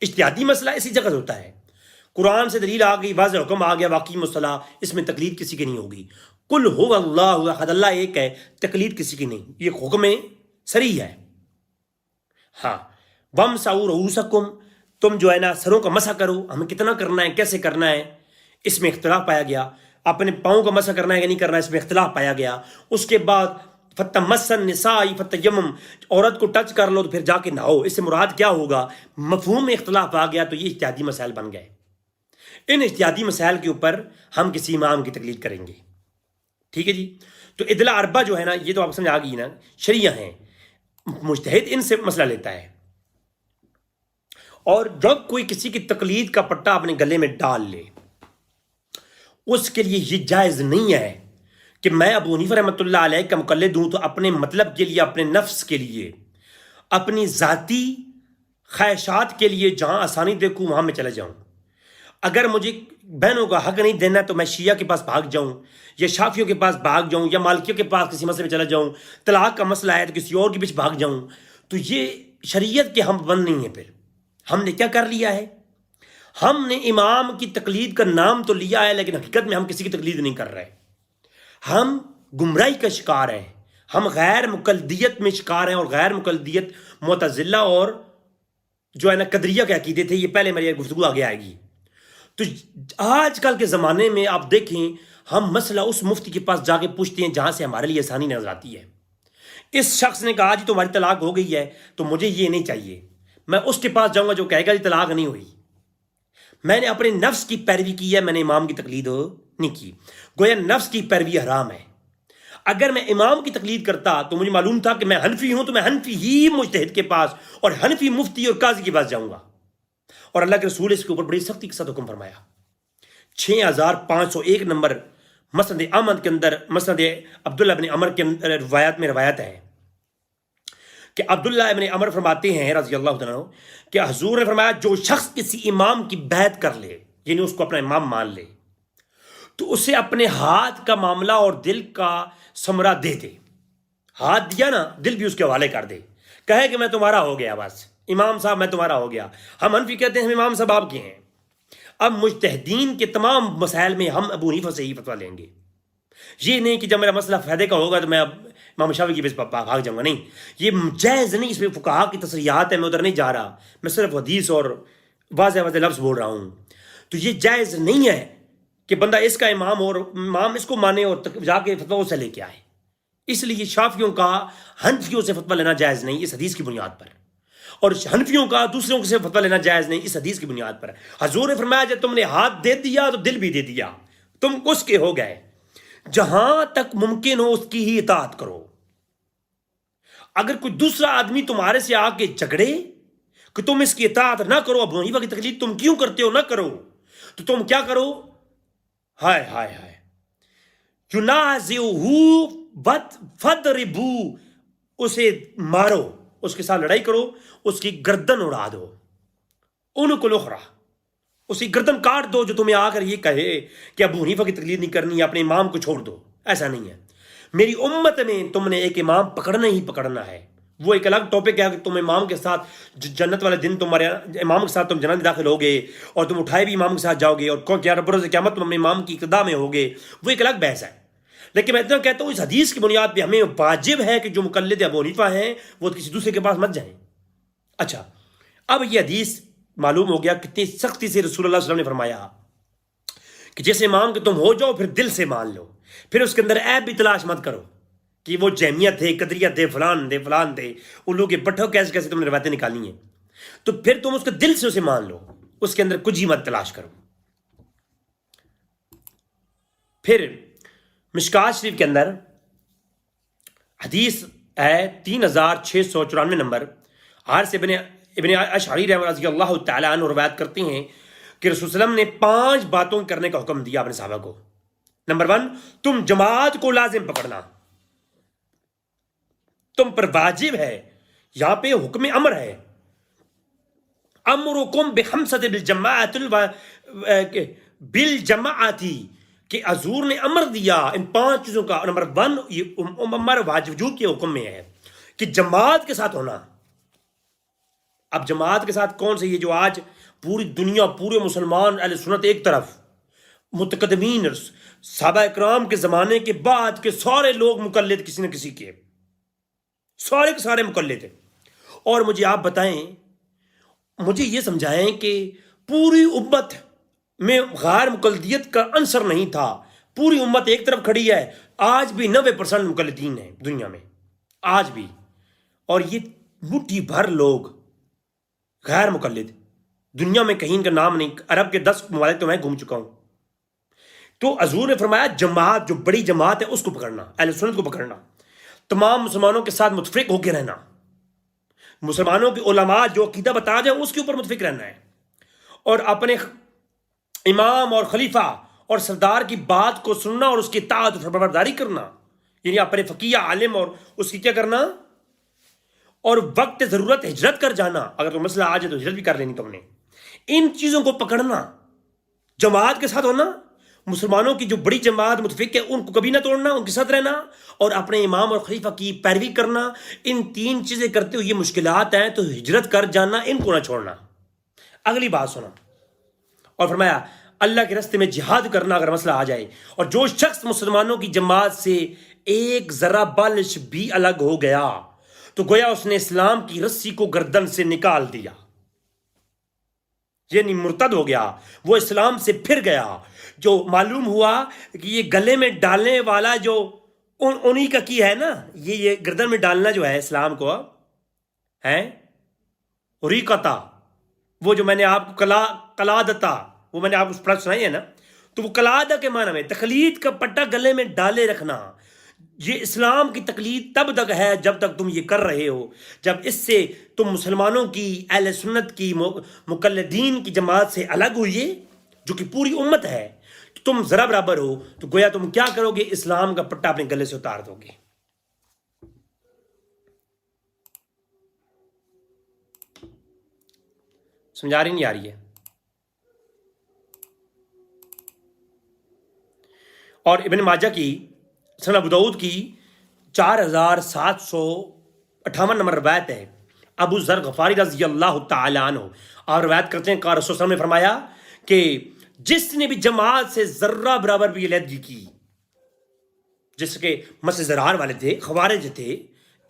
اجتہادی مسئلہ اسی جگہ ہوتا ہے، قرآن سے دلیل آ گئی، واضح حکم آ گیا، واقعی مسئلہ، اس میں تقلید کسی کی نہیں ہوگی. قل هو اللہ احد، اللہ ایک ہے، تقلید کسی کی نہیں، یہ حکم صریح ہے. ہاں، وامسحوا رؤوسکم، تم جو ہے نا سروں کا مسح کرو. ہمیں کتنا کرنا ہے، کیسے کرنا ہے، اس میں اختلاف پایا گیا. اپنے پاؤں کا مسح کرنا ہے کہ نہیں کرنا ہے، اس میں اختلاف پایا گیا. اس کے بعد فتمس النساء فتیمم، عورت کو ٹچ کر لو تو پھر جا کے نہاؤ، اس سے مراد کیا ہوگا، مفہوم میں اختلاف آ گیا. تو یہ اجتہادی مسائل بن گئے. ان اجتہادی مسائل کے اوپر ہم کسی امام کی تقلید کریں گے. ٹھیک ہے جی. تو ادلہ اربعہ جو ہے نا یہ تو آپ سمجھ آ گئی نا، شریعہ ہیں، مجتہد ان سے مسئلہ لیتا ہے. اور جب کوئی کسی کی تقلید کا پٹا اپنے گلے میں ڈال لے، اس کے لیے یہ جائز نہیں ہے کہ میں ابو حنیفہ رحمۃ اللہ علیہ کا مقلد ہوں تو اپنے مطلب کے لیے، اپنے نفس کے لیے اپنی ذاتی خواہشات کے لیے جہاں آسانی دیکھوں وہاں میں چلا جاؤں. اگر مجھے بہنوں کا حق نہیں دینا تو میں شیعہ کے پاس بھاگ جاؤں یا شافیوں کے پاس بھاگ جاؤں یا مالکیوں کے پاس کسی مسئلے میں چلا جاؤں. طلاق کا مسئلہ ہے تو کسی اور کے پیچھے بھاگ جاؤں. تو یہ شریعت کے ہم بند نہیں ہیں. پھر ہم نے کیا کر لیا ہے؟ ہم نے امام کی تقلید کا نام تو لیا ہے لیکن حقیقت میں ہم کسی کی تقلید نہیں کر رہے. ہم گمراہی کا شکار ہیں. ہم غیر مقلدیت میں شکار ہیں. اور غیر مقلدیت معتزلہ اور جو ہے نا قدریہ کے عقیدے تھے. یہ پہلے میری گفتگو آگے آئے گی. تو آج کل کے زمانے میں آپ دیکھیں ہم مسئلہ اس مفتی کے پاس جا کے پوچھتے ہیں جہاں سے ہمارے لیے آسانی نظر آتی ہے. اس شخص نے کہا جی تمہاری طلاق ہو گئی ہے تو مجھے یہ نہیں چاہیے. میں اس کے پاس جاؤں گا جو کہے گا جی طلاق نہیں ہوئی. میں نے اپنے نفس کی پیروی کی ہے, میں نے امام کی تقلید نہیں کی. گویا نفس کی پیروی حرام ہے. اگر میں امام کی تقلید کرتا تو مجھے معلوم تھا کہ میں حنفی ہوں تو میں حنفی ہی مجتہد کے پاس اور حنفی مفتی اور قاضی کے پاس جاؤں گا. اور اللہ کے رسول اس کے اوپر بڑی سختی کے ساتھ حکم فرمایا. 6501 نمبر مسند احمد کے اندر مسند عبداللہ ابن عمر کے روایت میں روایت ہے کہ عبداللہ ابن عمر فرماتے ہیں رضی اللہ عنہ کہ حضور نے فرمایا جو شخص کسی امام کی بیعت کر لے یعنی اس کو اپنا امام مان لے تو اسے اپنے ہاتھ کا معاملہ اور دل کا ثمرہ دے دے. ہاتھ دیا نا, دل بھی اس کے حوالے کر دے. کہے کہ میں تمہارا ہو گیا, بس امام صاحب میں تمہارا ہو گیا. ہم حنفی کہتے ہیں ہم امام صاحب آپ کے ہیں. اب مجتہدین کے تمام مسائل میں ہم ابو حنیفہ سے ہی فتویٰ لیں گے. یہ نہیں کہ جب میرا مسئلہ فائدے کا ہوگا تو میں اب امام شافعی کی بھاگ جاؤں گا. نہیں, یہ جائز نہیں. اس میں فقہا کی تصریحات ہے, میں ادھر نہیں جا رہا. میں صرف حدیث اور واضح واضح لفظ بول رہا ہوں. تو یہ جائز نہیں ہے کہ بندہ اس کا امام اور امام اس کو مانے اور جا کے فتویٰ سے لے کے آئے. اس لیے شافیوں کا حنفیوں سے فتویٰ لینا جائز نہیں اس حدیث کی بنیاد پر, اور حنفیوں کا دوسروں سے فتویٰ لینا جائز نہیں اس حدیث کی بنیاد پر. حضور نے فرمایا جب تم نے ہاتھ دے دیا تو دل بھی دے دیا, تم اس کے ہو گئے. جہاں تک ممکن ہو اس کی ہی اطاعت کرو. اگر کوئی دوسرا آدمی تمہارے سے آ کے جھگڑے کہ تم اس کی اطاعت نہ کرو, ابو حنیفہ کی تقلید تم کیوں کرتے ہو, نہ کرو, تو تم کیا کرو, ہائے ہائے ہائے, فَضْرِبُوا, اسے مارو, اس کے ساتھ لڑائی کرو, اس کی گردن اڑا دو. اُنُقُ الْأُخْرَى, اس کی گردن کاٹ دو جو تمہیں آ کر یہ کہے کہ ابو حنیفہ کی تقلید نہیں کرنی, اپنے امام کو چھوڑ دو. ایسا نہیں ہے. میری امت میں تم نے ایک امام پکڑنا ہی پکڑنا ہے. وہ ایک الگ ٹاپک ہے کہ تم امام کے ساتھ جنت والے دن تمہارے امام کے ساتھ تم جنت داخل ہوگے اور تم اٹھائے بھی امام کے ساتھ جاؤ گے, اور کیا روز قیامت تم اپنے امام کی اقتدا میں ہوگے. وہ ایک الگ بحث ہے. لیکن میں اتنا کہتا ہوں اس حدیث کی بنیاد پہ ہمیں واجب ہے کہ جو مقلد ابو حنیفہ ہیں وہ کسی دوسرے کے پاس مت جائیں. اچھا, اب یہ حدیث معلوم ہو گیا کتنی سختی سے رسول اللہ صلی اللہ علیہ وسلم نے فرمایا کہ جیسے امام کہ تم ہو جاؤ پھر دل سے مان لو, پھر اس کے اندر عیب بھی تلاش مت کرو کہ وہ جہمیہ تھے, قدریہ تھے, فلان تھے, الو کے بٹھو کیسے کیسے تم نے روایتیں نکالی ہیں. تو پھر تم اس کو دل سے اسے مان لو, اس کے اندر کچھ ہی مت تلاش کرو. پھر مشکات شریف کے اندر حدیث ہے 3694 نمبر, حارث ابن اشعری رضی اللہ تعالیٰ عنہ روایت کرتے ہیں کہ رسول صلی اللہ علیہ وسلم نے 5 باتوں کرنے کا حکم دیا اپنے صحابہ کو. نمبر 1, تم جماعت کو لازم پکڑنا, تم پر واجب ہے. یہاں پہ حکم امر ہے, امرکم بخمسۃ بالجماعت, کہ حضور نے امر دیا ان 5 چیزوں کا. نمبر 1 یہ امر واجب وجوب کے حکم میں ہے کہ جماعت کے ساتھ ہونا. اب جماعت کے ساتھ کون سے, یہ جو آج پوری دنیا پورے مسلمان اہل سنت ایک طرف, متقدمین صحابہ اکرام کے زمانے کے بعد کے سارے لوگ مقلد کسی نہ کسی کے, سارے کے سارے مقلد ہیں. اور مجھے آپ بتائیں, مجھے یہ سمجھائیں کہ پوری امت میں غیر مقلدیت کا عنصر نہیں تھا, پوری امت ایک طرف کھڑی ہے. آج بھی 90% مقلدین ہیں دنیا میں آج بھی, اور یہ مٹھی بھر لوگ غیر مقلد. دنیا میں کہیں کا نام نہیں, عرب کے 10 ممالک تو میں گھوم چکا ہوں. تو حضور نے فرمایا جماعت, جو بڑی جماعت ہے اس کو پکڑنا, اہل سنت کو پکڑنا, تمام مسلمانوں کے ساتھ متفق ہو کے رہنا, مسلمانوں کے علماء جو عقیدہ بتا جائیں اس کے اوپر متفق رہنا ہے, اور اپنے امام اور خلیفہ اور سردار کی بات کو سننا اور اس کی اطاعت و فرمانبرداری کرنا, یعنی اپنے فقیہ عالم اور اس کی کیا کرنا, اور وقت ضرورت ہجرت کر جانا، اگر تو مسئلہ آ جائے تو ہجرت بھی کر لینی تم نے، ان چیزوں کو پکڑنا، جماعت کے ساتھ ہونا، مسلمانوں کی جو بڑی جماعت متفق ہے ان کو کبھی نہ توڑنا، ان کے ساتھ رہنا، اور اپنے امام اور خلیفہ کی پیروی کرنا، ان تین چیزیں کرتے ہوئے یہ مشکلات ہیں تو ہجرت کر جانا، ان کو نہ چھوڑنا۔ اگلی بات سنا، اور فرمایا اللہ کے راستے میں جہاد کرنا اگر مسئلہ آ جائے، اور جو شخص مسلمانوں کی جماعت سے ایک ذرہ بالش بھی الگ ہو گیا تو گویا اس نے اسلام کی رسی کو گردن سے نکال دیا، یعنی مرتد ہو گیا، وہ اسلام سے پھر گیا۔ جو معلوم ہوا کہ یہ گلے میں ڈالنے والا جو انہی کا کی ہے نا، یہ گردن میں ڈالنا جو ہے اسلام کو ہے ریقتا، وہ جو میں نے آپ کو قلادتا، وہ میں نے آپ کو پڑھ سنائی ہے نا، تو وہ قلادہ کے معنی میں تقلید کا پٹا گلے میں ڈالے رکھنا، یہ اسلام کی تقلید تب تک ہے جب تک تم یہ کر رہے ہو، جب اس سے تم مسلمانوں کی اہل سنت کی مقلدین کی جماعت سے الگ ہوئیے جو کہ پوری امت ہے، تم ذرا برابر ہو، تو گویا تم کیا کرو گے، اسلام کا پٹا اپنے گلے سے اتار دو گے۔ سمجھا رہی نہیں آ رہی ہے؟ اور ابن ماجہ کی سنن ابو داؤد کی 4758 نمبر روایت ہے، ابو ذر غفاری رضی اللہ تعالی عنہ اور روایت کرتے ہیں کہ رسول صلی اللہ علیہ وسلم نے فرمایا کہ جس نے بھی جماعت سے ذرہ برابر بھی علیحدگی کی، جس کے مسئلہ زرار والے تھے، خوارج تھے،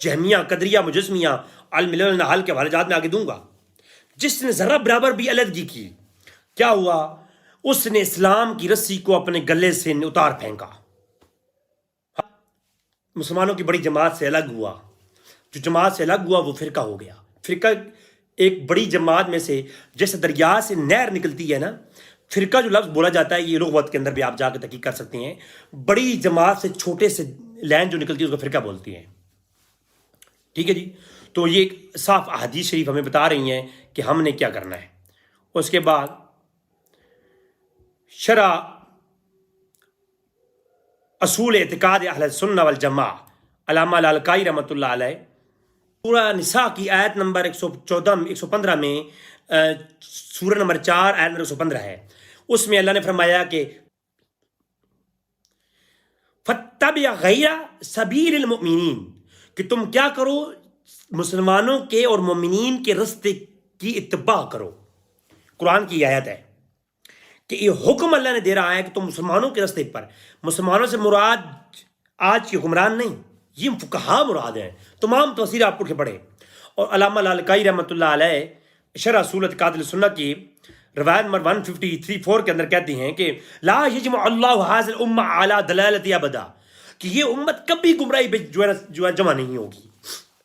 جہمیہ، قدریہ، مجسمیہ، الملل والنحل کے حوالے جات میں آگے دوں گا، جس نے ذرہ برابر بھی علیحدگی کی، کیا ہوا، اس نے اسلام کی رسی کو اپنے گلے سے اتار پھینکا۔ مسلمانوں کی بڑی جماعت سے الگ ہوا، جو جماعت سے الگ ہوا وہ فرقہ ہو گیا۔ فرقہ ایک بڑی جماعت میں سے جیسے دریا سے نہر نکلتی ہے نا، فرقہ جو لفظ بولا جاتا ہے یہ لغت کے اندر بھی آپ جا کے تحقیق کر سکتے ہیں، بڑی جماعت سے چھوٹے سے لائن جو نکلتی ہے اس کو فرقہ بولتی ہیں، ٹھیک ہے جی۔ تو یہ ایک صاف احادیث شریف ہمیں بتا رہی ہیں کہ ہم نے کیا کرنا ہے۔ اس کے بعد شرع اصول اعتقاد اہل سنہ والجماع، علامہ لالکائی رحمۃ اللہ علیہ، سورہ نساء کی آیت نمبر 115 میں سورہ نمبر 4 آیت نمبر 115 ہے، اس میں اللہ نے فرمایا کہ فَاتَّبِعْ غَيْرَ سَبِيلِ الْمُؤْمِنِينَ، کہ تم کیا کرو، مسلمانوں کے اور مومنین کے رستے کی اتباع کرو۔ قرآن کی آیت ہے کہ یہ حکم اللہ نے دے رہا ہے کہ تم مسلمانوں کے رستے پر، مسلمانوں سے مراد آج کے حکمران نہیں، یہ فقہا مراد ہیں، تمام تفسیر آپ اٹھ کے پڑھے۔ اور علامہ لالکائی رحمۃ اللہ علیہ شرح اصول اعتقاد اہل سنہ کی روایت نمبر 153 کے اندر کہتے ہیں کہ لا یجمع اللہ ھذہ الامہ علی دلالت ابدا، کہ یہ امت کبھی گمراہی پہ جو ہے جمع نہیں ہوگی۔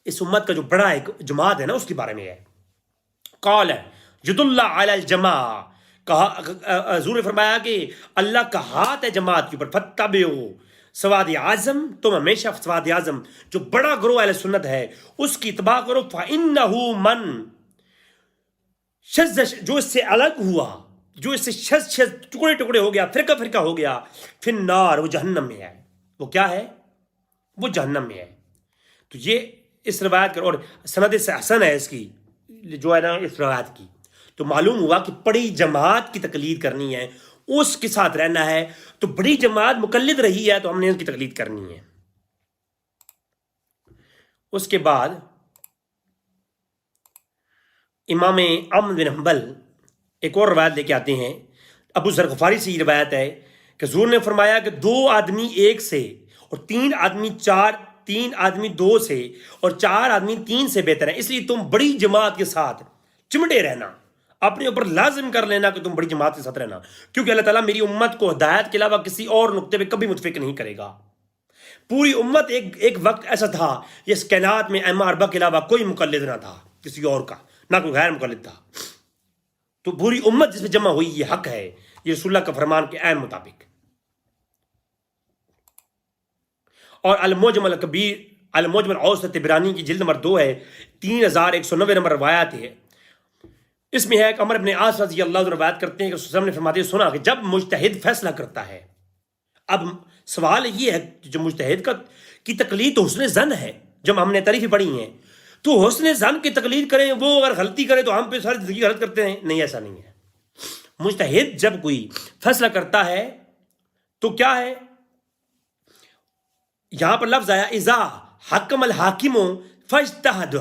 اس امت کا جو بڑا ایک جماعت ہے نا اس کے بارے میں ہے، قال ید اللہ علی الجماع، کہا حضور نے فرمایا کہ اللہ کا ہاتھ ہے جماعت کے اوپر، فتبعوا سواد اعظم، تم ہمیشہ سواد اعظم جو بڑا گروہ اہل سنت ہے اس کی اتباع کرو، فإنہ من شذ، جو اس سے الگ ہوا، جو اس سے شذ ٹکڑے ٹکڑے ہو گیا، فرقہ فرقہ ہو گیا، فی النار، وہ جہنم میں ہے۔ وہ کیا ہے؟ وہ جہنم میں ہے۔ تو یہ اس روایت کا، اور سند سے حسن ہے اس کی جو ہے نا اس روایت کی، تو معلوم ہوا کہ بڑی جماعت کی تقلید کرنی ہے، اس کے ساتھ رہنا ہے، تو بڑی جماعت مقلد رہی ہے تو ہم نے ان کی تقلید کرنی ہے۔ اس کے بعد امام احمد بن حنبل ایک اور روایت لے کے آتے ہیں، ابو ذر غفاری سے یہ روایت ہے کہ حضور نے فرمایا کہ 2 آدمی 1 سے، اور 3 آدمی 4، 3 آدمی 2 سے، اور 4 آدمی 3 سے بہتر ہے، اس لیے تم بڑی جماعت کے ساتھ چمٹے رہنا، اپنے اوپر لازم کر لینا کہ تم بڑی جماعت کے ساتھ رہنا، کیونکہ اللہ تعالیٰ میری امت کو ہدایت کے علاوہ کسی اور نقطے پہ کبھی متفق نہیں کرے گا۔ پوری امت ایک وقت ایسا تھا اس کائنات میں ائمہ 4 کے علاوہ کوئی مقلد نہ تھا کسی اور کا، نہ کوئی غیر مقلد تھا، تو پوری امت جس میں جمع ہوئی یہ حق ہے، یہ رسول اللہ کا فرمان کے عین مطابق۔ اور المعجم الکبیر، المعجم الاوسط طبرانی کی جلد نمبر 2 ہے، 3190 نمبر روایت ہے، اس میں ہے کہ عمر بن عاص رضی اللہ عنہ روایت کرتے ہیں کہ رسول اللہ نے فرماتے سنا کہ جب مجتہد فیصلہ کرتا ہے، اب سوال یہ ہے کہ جو مجتہد کی تقلید تو حسن ظن ہے، جب ہم نے تعریفیں پڑھی ہیں، تو حسن زن کی تقلید کریں، وہ اگر غلطی کرے تو ہم پہ ساری زندگی غلط کرتے ہیں، نہیں، ایسا نہیں ہے۔ مجتہد جب کوئی فیصلہ کرتا ہے تو کیا ہے، یہاں پر لفظ آیا اذا حکم الحاکم فاجتہد،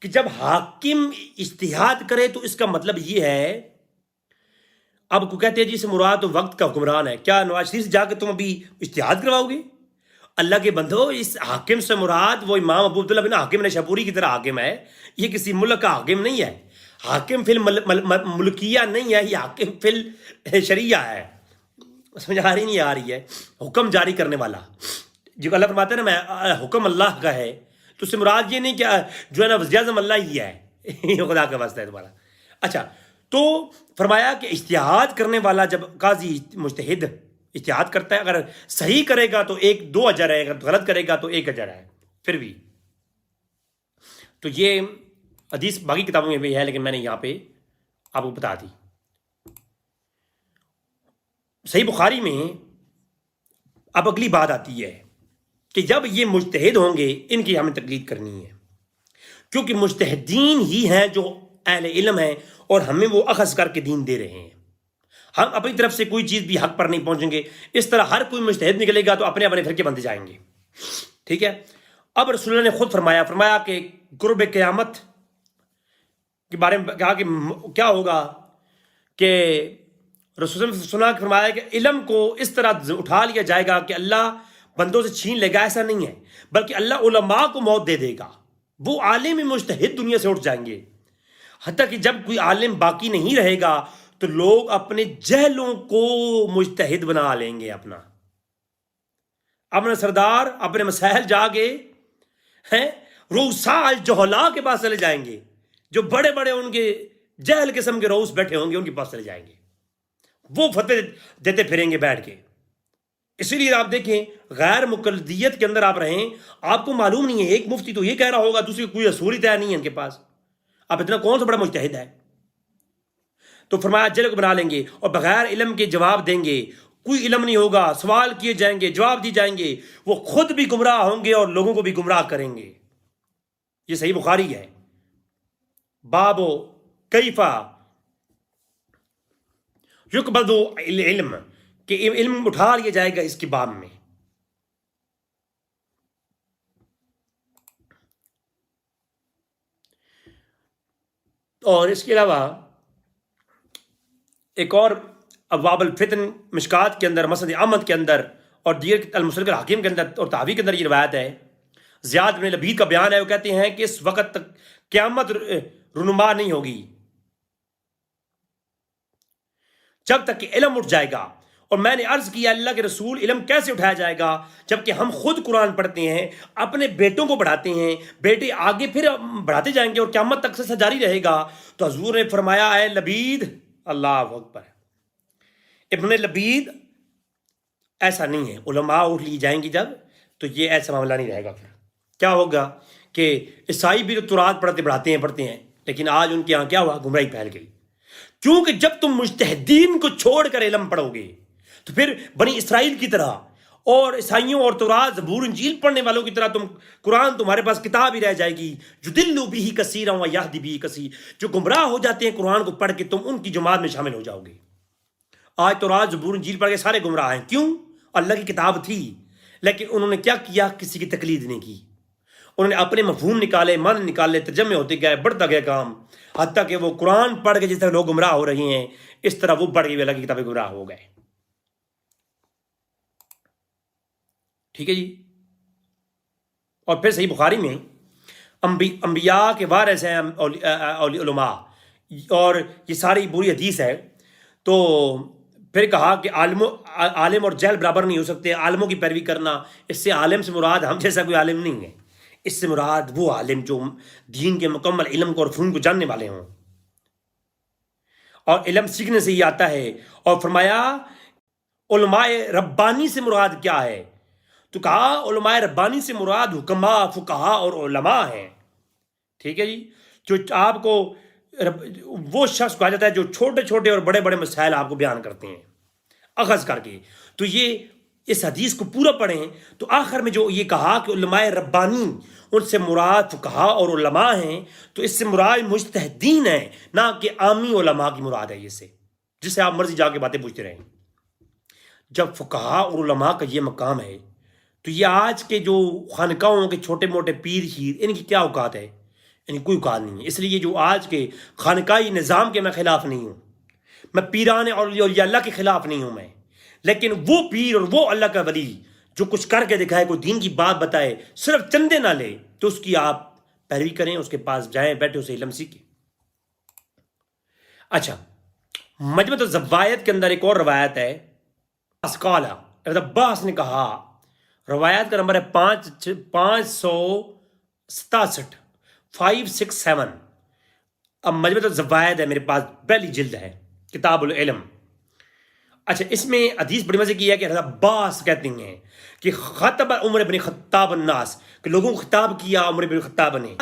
کہ جب حاکم اجتہاد کرے تو اس کا مطلب یہ ہے، اب کو کہتے ہیں جی سے مراد تو وقت کا حکمران ہے، کیا نواز شریف سے جا کے تم ابھی اجتہاد کرواؤ گے؟ اللہ کے بندو، اس حاکم سے مراد وہ امام ابو عبداللہ بن حاکم نے شاپوری کی طرح حاکم ہے، یہ کسی ملک کا حاکم نہیں ہے، حاکم فی الملکیہ نہیں ہے، یہ حاکم فی الشریعہ ہے، سمجھ آ رہی نہیں آ رہی ہے، حکم جاری کرنے والا، جو اللہ فرماتا ہے نا میں حکم اللہ کا ہے، تو اس سے مراد یہ نہیں کہ جو ہے نا وزیر اعظم اللہ ہی ہے، خدا کا واسطہ ہے تمہارا۔ اچھا، تو فرمایا کہ اجتہاد کرنے والا جب قاضی مجتہد اجتہاد کرتا ہے، اگر صحیح کرے گا تو 2 اجر ہے، اگر غلط کرے گا تو 1 اجر ہے، پھر بھی۔ تو یہ حدیث باقی کتابوں میں بھی ہے، لیکن میں نے یہاں پہ آپ کو بتا دی۔ صحیح بخاری میں اب اگلی بات آتی ہے کہ جب یہ مجتہد ہوں گے ان کی ہمیں تقلید کرنی ہے، کیونکہ مجتہدین ہی ہیں جو اہل علم ہیں اور ہمیں وہ اخذ کر کے دین دے رہے ہیں، ہم اپنی طرف سے کوئی چیز بھی حق پر نہیں پہنچیں گے۔ اس طرح ہر کوئی مجتہد نکلے گا تو اپنے اپنے فرقے بنتے جائیں گے، ٹھیک ہے۔ اب رسول اللہ نے خود فرمایا کہ قرب قیامت کے بارے میں کہا کہ کیا ہوگا، کہ رسول اللہ نے سنا فرمایا کہ علم کو اس طرح اٹھا لیا جائے گا کہ اللہ بندوں سے چھین لے گا، ایسا نہیں ہے، بلکہ اللہ علماء کو موت دے دے گا، وہ عالم مجتہد دنیا سے اٹھ جائیں گے، حتیٰ کہ جب کوئی عالم باقی نہیں رہے گا تو لوگ اپنے جہلوں کو مجتہد بنا لیں گے، اپنا سردار اپنے مسائل جا کے ہیں روسا الجہلا کے پاس چلے جائیں گے، جو بڑے بڑے ان کے جہل قسم کے روس بیٹھے ہوں گے ان کے پاس چلے جائیں گے، وہ فتوے دیتے پھریں گے بیٹھ کے۔ اسی لیے آپ دیکھیں غیر مقلدیت کے اندر آپ رہیں، آپ کو معلوم نہیں ہے، ایک مفتی تو یہ کہہ رہا ہوگا، دوسری کوئی اصول ہی طے نہیں ہے ان کے پاس، اب اتنا کون سا بڑا مجتہد ہے؟ تو فرمایا جہل کو بنا لیں گے اور بغیر علم کے جواب دیں گے، کوئی علم نہیں ہوگا، سوال کیے جائیں گے، جواب دی جائیں گے، وہ خود بھی گمراہ ہوں گے اور لوگوں کو بھی گمراہ کریں گے۔ یہ صحیح بخاری ہے، باب کیفا یقبض العلم، کہ علم اٹھا لیا جائے گا اس کے باب میں۔ اور اس کے علاوہ ایک اور ابواب الفتن مشکات کے اندر، مسند احمد کے اندر اور دیگر المسلک الحکیم کے اندر اور تحوی کے اندر یہ روایت ہے، زیاد بن لبید کا بیان ہے، وہ کہتے ہیں کہ اس وقت تک قیامت رونما نہیں ہوگی جب تک کہ علم اٹھ جائے گا۔ اور میں نے عرض کیا اللہ کے رسول علم کیسے اٹھایا جائے گا، جبکہ ہم خود قرآن پڑھتے ہیں، اپنے بیٹوں کو پڑھاتے ہیں، بیٹے آگے پھر بڑھاتے جائیں گے اور قیامت تک سے جاری رہے گا۔ تو حضور نے فرمایا اے لبید، اللہ اکبر، ابن لبید، ایسا نہیں ہے، علماء اٹھ لی جائیں گی جب، تو یہ ایسا معاملہ نہیں رہے گا۔ پھر کیا ہوگا کہ عیسائی بھی تو تورات پڑھتے ہیں، لیکن آج ان کے یہاں کیا ہوا، گمراہی پھیل گئی، کیونکہ جب تم مجتہدین کو چھوڑ کر علم پڑھو گے تو پھر بنی اسرائیل کی طرح اور عیسائیوں اور تورات زبور انجیل پڑھنے والوں کی طرح قرآن تمہارے پاس کتاب ہی رہ جائے گی، یضل بہ کثیرا ویہدی بہ کثیر، جو گمراہ ہو جاتے ہیں قرآن کو پڑھ کے، تم ان کی جماعت میں شامل ہو جاؤ گے۔ آج تورات زبور انجیل پڑھ کے سارے گمراہ ہیں، کیوں؟ اللہ کی کتاب تھی، لیکن انہوں نے کیا کیا، کسی کی تقلید نہیں کی، انہوں نے اپنے مفہوم نکالے، معنی نکالے، ترجمے ہوتے گئے، بڑھتا گیا کام، حتیٰ کہ وہ قرآن پڑھ کے جس طرح لوگ گمراہ ہو رہے ہیں اس طرح وہ بڑھ کے اللہ کی کتابیں گمراہ ہو گئے۔ ٹھیک ہے جی۔ اور پھر صحیح بخاری میں انبیاء کے وارث ہیں علماء، اور یہ ساری بری حدیث ہے۔ تو پھر کہا کہ عالم اور جہل برابر نہیں ہو سکتے، عالموں کی پیروی کرنا، اس سے عالم سے مراد ہم جیسا کوئی عالم نہیں ہے، اس سے مراد وہ عالم جو دین کے مکمل علم کو اور فنون کو جاننے والے ہوں، اور علم سیکھنے سے ہی آتا ہے۔ اور فرمایا علماء ربانی سے مراد کیا ہے، تو کہا علماء ربانی سے مراد حکماء، فقہاء اور علماء ہیں۔ ٹھیک ہے جی، جو آپ کو وہ شخص کہا جاتا ہے جو چھوٹے چھوٹے اور بڑے بڑے مسائل آپ کو بیان کرتے ہیں اخذ کر کے۔ تو یہ اس حدیث کو پورا پڑھیں تو آخر میں جو یہ کہا کہ علماء ربانی ان سے مراد فقہا اور علماء ہیں، تو اس سے مراد مجتہدین ہیں، نہ کہ عامی علماء کی مراد ہے، یہ سے جس سے آپ مرضی جا کے باتیں پوچھتے رہیں۔ جب فقہا اور علماء کا یہ مقام ہے تو یہ آج کے جو خانقاہوں کے چھوٹے موٹے پیر شیر، ان کی کیا اوقات ہے؟ ان کی کوئی اوقات نہیں ہے۔ اس لیے جو آج کے خانقاہی نظام کے میں خلاف نہیں ہوں، میں پیران اور اللہ کے خلاف نہیں ہوں میں، لیکن وہ پیر اور وہ اللہ کا ولی جو کچھ کر کے دکھائے، کوئی دین کی بات بتائے، صرف چندے نہ لے، تو اس کی آپ پیروی کریں، اس کے پاس جائیں، بیٹھے اسے علم سیکھیں۔ اچھا، مجمع الزوائد کے اندر ایک اور روایت ہے، قال ابن عباس نے کہا، روایت کا نمبر ہے 567، 567۔ اب مجمع الزوائد ہے میرے پاس، پہلی جلد ہے، کتاب العلم۔ اچھا، اس میں حدیث بڑی مزے کی ہے کہ حضرت عباس کہتے ہیں کہ خطب عمر بن خطاب الناس، کہ لوگوں کو خطاب کیا عمر بن خطاب نے،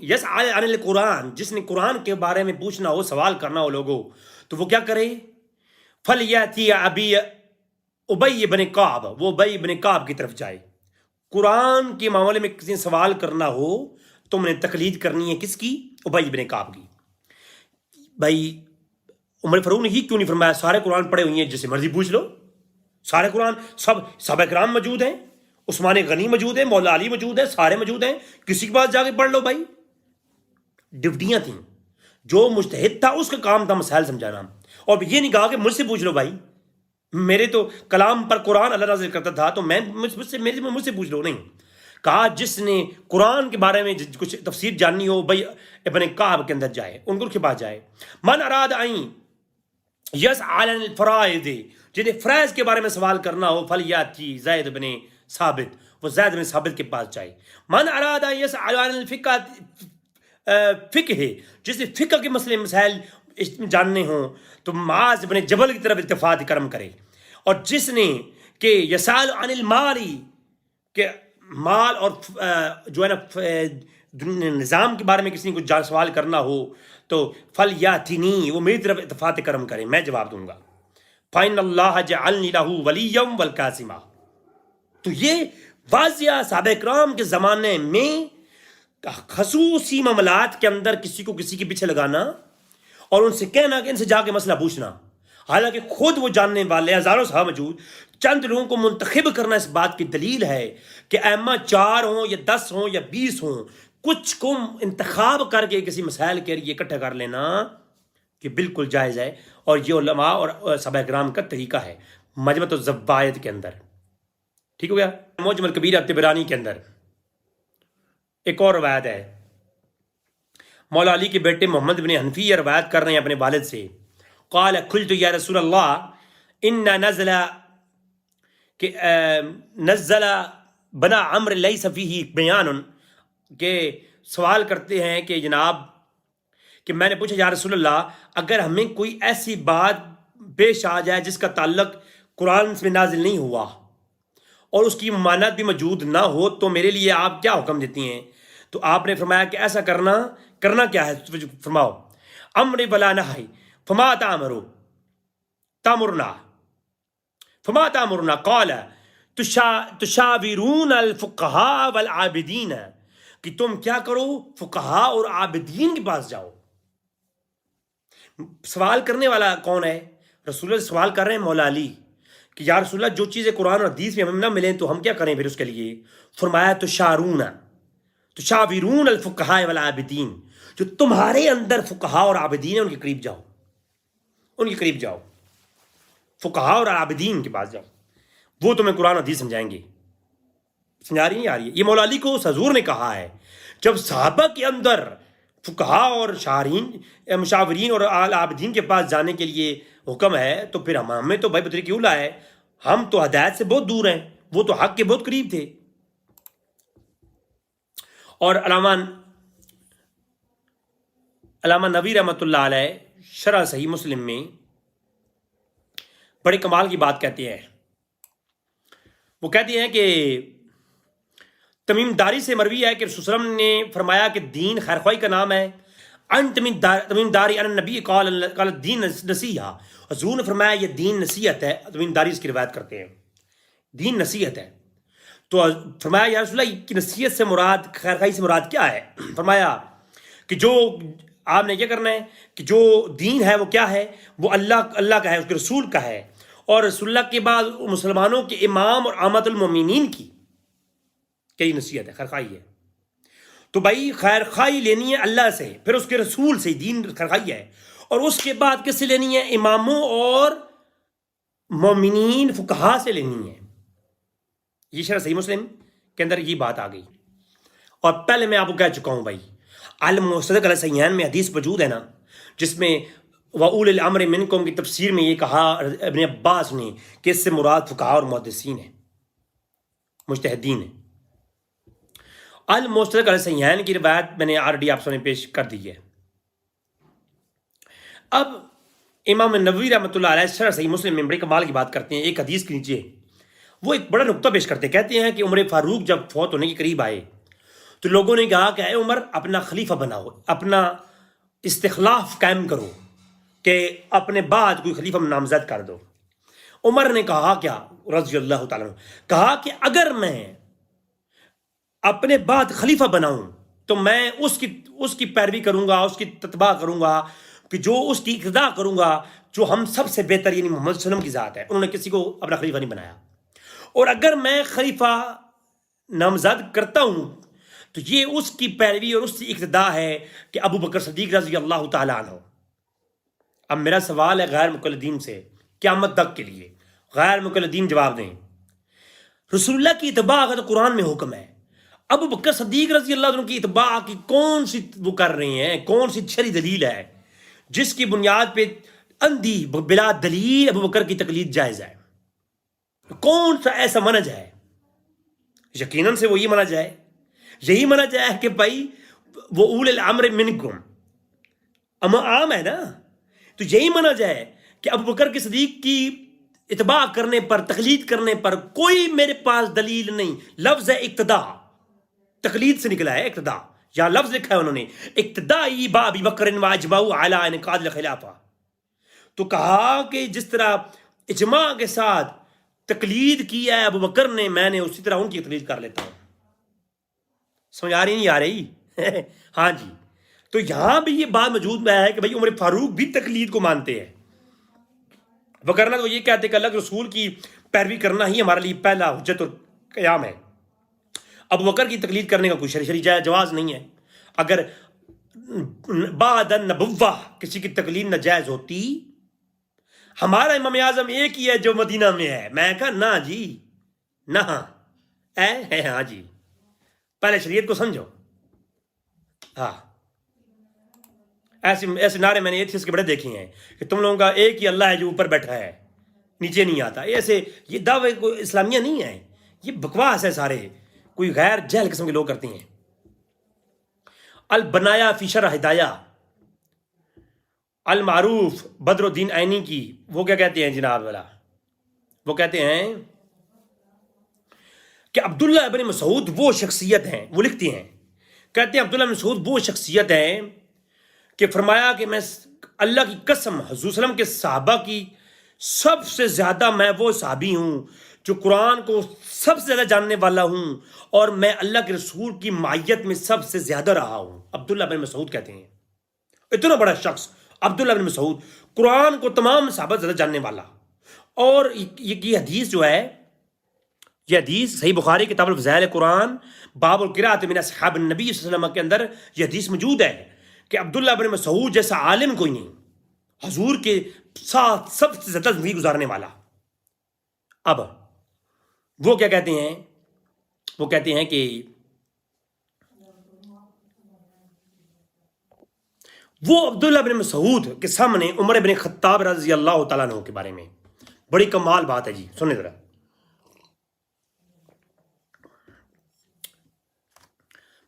یسأل عن القرآن، جس نے قرآن کے بارے میں پوچھنا ہو، سوال کرنا ہو لوگوں، تو وہ کیا کرے؟ فلیاتی ابی بن کعب، وہ ابی بن کعب کی طرف جائے۔ قرآن کے معاملے میں کسی نے سوال کرنا ہو تم نے تقلید کرنی ہے کس کی؟ ابی بن کعب کی۔ بھائی عمر فاروق نے ہی کیوں نہیں فرمایا سارے قرآن پڑھے ہوئی ہیں، جسے مرضی پوچھ لو، سارے قرآن، سب صحابہ کرام موجود ہیں، عثمان غنی موجود ہیں، مولا علی موجود ہیں، سارے موجود ہیں، کسی کے پاس جا کے پڑھ لو بھائی۔ ڈیوٹیاں تھیں، جو مجتہد تھا اس کا کام تھا مسائل سمجھانا، اور یہ نہیں کہا کہ مجھ سے پوچھ لو بھائی، میرے تو کلام پر قرآن اللہ نازل کرتا تھا تو مجھ سے پوچھ لو، نہیں کہا جس نے قرآن کے بارے میں کچھ تفسیر جاننی ہو بھائی ابن کعب کے اندر جائے، ان کے پاس جائے۔ من اراد ان یسأل عن الفرائض، جنہیں فرائض کے بارے میں سوال کرنا ہو، فلیاتی زید بن ثابت، وہ زید بن ثابت کے پاس جائے۔ من اراد ان یسأل عن الفقہ، فقہ، جس نے فقہ کے مسئلے مسائل جاننے ہوں تو معاذ بن جبل کی طرف التفات کرم کرے۔ اور جس نے کہ یسأل عن المال، کہ مال اور جو ہے نا نظام کے بارے میں کسی نے کچھ سوال کرنا ہو تو فلیاتنی، وہ میری طرف اتفاق کرم کرے، میں جواب دوں گا۔ فإن اللہ جعلنی لہ ولیا والقاسما، تو یہ واضح صحابہ کرام کے زمانے میں خصوصی معاملات کے اندر کسی کو کسی کے پیچھے لگانا اور ان سے کہنا کہ ان سے جا کے مسئلہ پوچھنا، حالانکہ خود وہ جاننے والے ہزاروں صحابہ موجود، چند لوگوں کو منتخب کرنا اس بات کی دلیل ہے کہ ائمہ 4 ہوں یا 10 ہوں یا 20 ہوں، کچھ کو انتخاب کر کے کسی مسائل کے لیے اکٹھا کر لینا کہ بالکل جائز ہے، اور یہ علماء اور صحابہ کرام کا طریقہ ہے۔ مجمع الزوائد کے اندر، ٹھیک ہو گیا۔ معجم الکبیر طبرانی کے اندر ایک اور روایت ہے، مولا علی کے بیٹے محمد بن حنفیہ روایت کر رہے ہیں اپنے والد سے، قال قلت یا رسول اللہ ان نزل بنا عمرو لیس فیہ بیان، کہ سوال کرتے ہیں کہ جناب کہ میں نے پوچھا یا رسول اللہ اگر ہمیں کوئی ایسی بات پیش آ جائے جس کا تعلق قرآن میں نازل نہیں ہوا اور اس کی ممانعت بھی موجود نہ ہو تو میرے لیے آپ کیا حکم دیتی ہیں؟ تو آپ نے فرمایا کہ ایسا کرنا کیا ہے، فرماؤ امر بلا نہی فما تامرنا قال تشاورون الفقہاء والعابدین، کہ تم کیا کرو، فقہاء اور عابدین کے پاس جاؤ۔ سوال کرنے والا کون ہے؟ رسول اللہ سوال کر رہے ہیں مولا علی کہ یا رسول اللہ جو چیزیں قرآن اور حدیث میں ہمیں نہ ملیں تو ہم کیا کریں پھر اس کے لیے؟ فرمایا تشاورون الفقہاء والعابدین، جو تمہارے اندر فقہاء اور عابدین ہیں ان کے قریب جاؤ، ان کے قریب جاؤ، فقہاء اور عابدین کے پاس جاؤ، وہ تمہیں قرآن حدیث سمجھائیں گے۔ سمجھا رہی نہیں آ رہی ہے؟ یہ مولا علی کو حضور نے کہا ہے۔ جب صحابہ کے اندر فقہاء اور مشاورین اور عابدین کے پاس جانے کے لیے حکم ہے تو پھر ہمیں تو بھائی بطریق اولیٰ ہے، ہم تو ہدایت سے بہت دور ہیں، وہ تو حق کے بہت قریب تھے۔ اور علامہ نووی رحمۃ اللہ علیہ شرح صحیح مسلم میں بڑے کمال کی بات کہتے ہیں، وہ کہتے ہیں کہ تمیم داری سے مروی ہے کہ رسول صلی اللہ علیہ وسلم نے فرمایا کہ دین خیرخواہی کا نام ہے۔ ان تمیم داری ان نبی قال دین نصیحہ، حضور نے فرمایا یہ دین نصیحت ہے۔ تمیم داری اس کی روایت کرتے ہیں۔ دین نصیحت ہے. تو فرمایا یا رسول اللہ کی نصیحت سے مراد، خیر خواہی سے مراد کیا ہے؟ فرمایا کہ جو آپ نے کیا کرنا ہے کہ جو دین ہے وہ کیا ہے، وہ اللہ کا ہے، اس کے رسول کا ہے، اور رسول اللہ کے بعد مسلمانوں کے امام اور عامت المومنین کی کیا نصیحت ہے، خیر خواہی ہے. تو بھائی خیر خواہی لینی ہے اللہ سے، پھر اس کے رسول سے، دین خیر خواہی ہے، اور اس کے بعد کس سے لینی ہے؟ اماموں اور مومنین فقہا سے لینی ہے. یہ شرح صحیح مسلم کے اندر یہ بات آ گئی. اور پہلے میں آپ کو کہہ چکا ہوں بھائی، المصدق علیہ صحیحین میں حدیث موجود ہے نا، جس میں وَأُولِي الْأَمْرِ مِنْكُمْ کی تفسیر میں یہ کہا ابن عباس نے کہ اس سے مراد فقہا اور محدثین ہیں، مجتہدین ہیں. المصدق علیہ صحیحین کی روایت میں نے آلریڈی آپ سامنے پیش کر دی ہے. اب امام نووی رحمۃ اللہ علیہ شرح صحیح مسلم میں بڑی کمال کی بات کرتے ہیں. ایک حدیث کے نیچے وہ ایک بڑا نقطہ پیش کرتے ہیں. کہتے ہیں کہ عمر فاروق جب فوت ہونے کے قریب آئے تو لوگوں نے کہا کہ اے عمر اپنا خلیفہ بناؤ، اپنا استخلاف قائم کرو کہ اپنے بعد کوئی خلیفہ نامزد کر دو. عمر نے کہا کیا رضی اللہ تعالیٰ عنہ، کہا کہ اگر میں اپنے بعد خلیفہ بناؤں تو میں اس کی پیروی کروں گا، اس کی تتبع کروں گا، کہ جو اس کی اقتداء کروں گا جو ہم سب سے بہتر یعنی محمد صلی اللہ علیہ وسلم کی ذات ہے. انہوں نے کسی کو اپنا خلیفہ نہیں بنایا. اور اگر میں خلیفہ نامزد کرتا ہوں تو یہ اس کی پیروی اور اس کی اقتداء ہے کہ ابو بکر صدیق رضی اللہ تعالیٰ عنہ. اب میرا سوال ہے غیر مقلدین سے قیامت تک کے لیے، غیر مقلدین جواب دیں. رسول اللہ کی اتباع کا تو قرآن میں حکم ہے، ابو بکر صدیق رضی اللہ عنہ کی اتباع کی کون سی وہ کر رہے ہیں، کون سی شرعی دلیل ہے جس کی بنیاد پہ اندھی بلا دلیل ابو بکر کی تقلید جائز ہے؟ کون سا ایسا منہج ہے؟ یقیناً سے وہ یہ منہج ہے، یہی منہج ہے کہ بھائی وہ اول الامر منکم، عام ہے نا، تو یہی منہج ہے کہ ابو بکر کے صدیق کی اتباع کرنے پر، تقلید کرنے پر کوئی میرے پاس دلیل نہیں. لفظ ہے اقتداء، تقلید سے نکلا ہے اقتداء، یہاں لفظ لکھا ہے انہوں نے اقتدائی با ابی بکر واجمعوا علی انعقاد الخلافہ. تو کہا کہ جس طرح اجماع کے ساتھ تقلید کی ہے ابو بکر نے، میں نے اسی طرح ان کی تقلید کر لیتا ہوں. سمجھ آ رہی نہیں آ رہی؟ ہاں جی. تو یہاں بھی یہ بات موجود ہے کہ بھائی عمر فاروق بھی تقلید کو مانتے ہیں، وگرنہ تو یہ کہتے کہ اللہ کے رسول کی پیروی کرنا ہی ہمارے لیے پہلا حجت اور قیام ہے. ابو بکر کی تقلید کرنے کا کوئی شرعی جواز نہیں ہے. اگر بعد النبوہ کسی کی تقلید ناجائز ہوتی، ہمارا امام اعظم ایک ہی ہے جو مدینہ میں ہے، میں کہا نہ جی نہ، ہاں جی پہلے شریعت کو سمجھو. ہاں ایسے نعرے میں نے ایتھیسٹ کے بڑے دیکھے ہیں کہ تم لوگوں کا ایک ہی اللہ ہے جو اوپر بیٹھا ہے نیچے نہیں آتا. ایسے یہ دعوے کوئی اسلامیہ نہیں ہے، یہ بکواس ہے، سارے کوئی غیر جہل قسم کے لوگ کرتے ہیں. البنایا فی شرح ہدایہ المعروف بدر الدین عینی کی وہ کیا کہتے ہیں جناب والا، وہ کہتے ہیں کہ عبداللہ ابن مسعود وہ شخصیت ہیں، وہ لکھتے ہیں کہتے ہیں عبداللہ ابن مسعود وہ شخصیت ہیں کہ فرمایا کہ میں اللہ کی قسم حضور صلی اللہ علیہ وسلم کے صحابہ کی سب سے زیادہ میں وہ صحابی ہوں جو قرآن کو سب سے زیادہ جاننے والا ہوں، اور میں اللہ کے رسول کی معیت میں سب سے زیادہ رہا ہوں. عبداللہ بن مسعود کہتے ہیں، اتنا بڑا شخص عبداللہ بن مسعود، قرآن کو تمام صحابہ سے زیادہ جاننے والا. اور یہ حدیث جو ہے، یہ حدیث صحیح بخاری کتاب الفضائل قرآن باب القراءۃ من اصحاب النبی صلی اللہ علیہ وسلم کے اندر یہ حدیث موجود ہے کہ عبداللہ بن مسعود جیسا عالم کوئی نہیں، حضور کے ساتھ سب سے زیادہ زندگی گزارنے والا. اب وہ کیا کہتے ہیں، وہ کہتے ہیں کہ وہ عبداللہ بن مسعود کے سامنے عمر بن خطاب رضی اللہ تعالیٰ عنہ کے بارے میں بڑی کمال بات ہے جی، سنیں ذرا.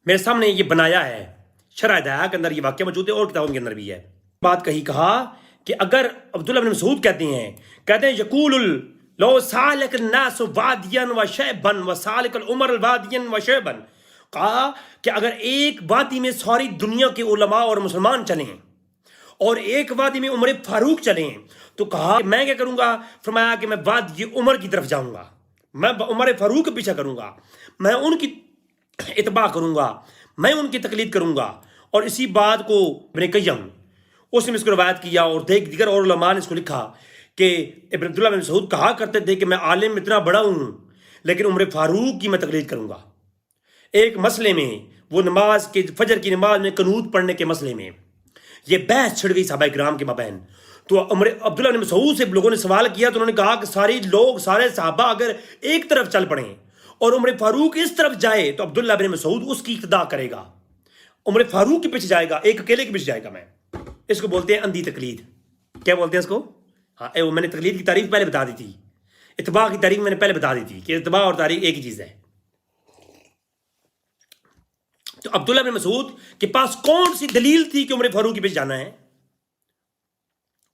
میرے سامنے یہ بنایا ہے شرح ہدایہ کے اندر، یہ واقعہ موجود ہے اور کتابوں کے اندر بھی ہے. بات کہا کہ اگر عبداللہ بن مسعود کہتے ہیں یقول لو سالک الناس وادیا وشعبا وسالک العمر وادیا وشعبا، کہا کہ اگر ایک وادی میں ساری دنیا کے علماء اور مسلمان چلیں اور ایک وادی میں عمر فاروق چلیں تو کہا میں کیا کروں گا، فرمایا کہ میں وادی عمر کی طرف جاؤں گا، میں عمر فاروق کے پیچھا کروں گا، میں ان کی اتباع کروں گا، میں ان کی تقلید کروں گا۔ اور اسی بات کو ابن قیم اس نے اس کو روایت کیا، اور دیگر اور علماء نے اس کو لکھا کہ ابن عبداللہ بن مسعود کہا کرتے تھے کہ میں عالم اتنا بڑا ہوں لیکن عمر فاروق کی میں تقلید کروں گا۔ ایک مسئلے میں وہ نماز کے فجر کی نماز میں قنوت پڑھنے کے مسئلے میں یہ بحث چھڑ گئی صحابہ کرام کے مابین، تو عبداللہ بن مسعود سے لوگوں نے سوال کیا تو انہوں نے کہا کہ سارے صحابہ اگر ایک طرف چل پڑیں اور عمر فاروق اس طرف جائے تو عبداللہ بن مسعود اس کی اقتداء کرے گا، عمر فاروق کے پیچھے جائے گا، ایک اکیلے کے پیچھے جائے گا۔ میں اس کو بولتے ہیں اندھی تقلید۔ کیا بولتے ہیں اس کو؟ ہاں، میں نے تقلید کی تعریف پہلے بتا دی تھی، اتباع کی تعریف میں نے پہلے بتا دی تھی کہ اتباع اور تعریف ایک ہی چیز ہے۔ تو عبداللہ بن مسعود کے پاس کون سی دلیل تھی کہ عمر فاروق کے پیچھے جانا ہے؟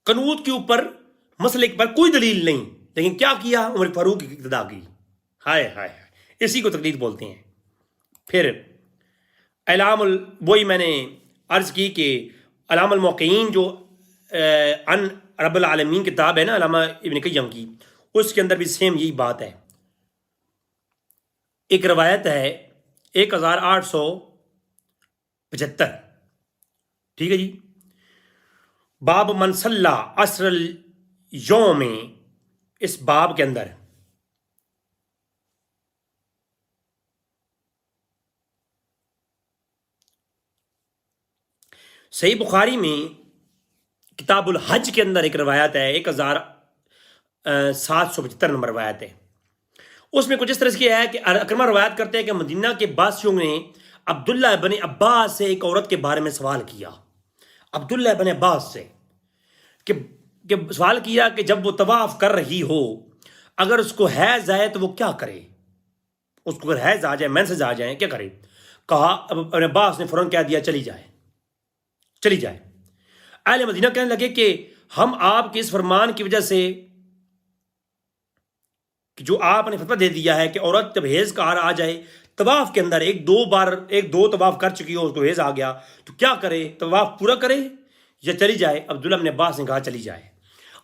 قنوت کے اوپر مسئلے پر کوئی دلیل نہیں، لیکن کیا کیا؟ عمر فاروق کی اقتداء کی۔ ہائے ہائے ہائے، اسی کو تقلید بولتے ہیں۔ پھر وہی میں نے عرض کی کہ علام الموقعین جو ان رب العالمین کتاب ہے نا علامہ ابن قیم کی، اس کے اندر بھی سیم یہی بات ہے۔ ایک روایت ہے 1875، ٹھیک ہے جی، باب من صلی عصر اليوم میں، اس باب کے اندر صحیح بخاری میں کتاب الحج کے اندر ایک روایت ہے، 1775 نمبر روایت ہے۔ اس میں کچھ اس طرح سے ہے کہ اکرمہ روایت کرتے ہیں کہ مدینہ کے باسیوں نے عبداللہ بن عباس سے ایک عورت کے بارے میں سوال کیا، عبداللہ بن عباس سے کہ سوال کیا کہ جب وہ طواف کر رہی ہو اگر اس کو حیض آئے تو وہ کیا کرے، اس کو اگر حیض آ جائے، مینسز آ جائیں، کیا کرے؟ کہا ابن عباس نے فوراً کہہ دیا چلی جائے۔ اہل مدینہ کہنے لگے کہ ہم آپ کے اس فرمان کی وجہ سے کہ جو آپ نے فتویٰ دے دیا ہے کہ عورت جب حیض کا آ جائے طواف کے اندر ایک دو طواف کر چکی ہو، اس کو حیض آ گیا تو کیا کرے؟ طواف پورا کرے یا چلی جائے؟ عبداللہ بن عباس نے کہا چلی جائے۔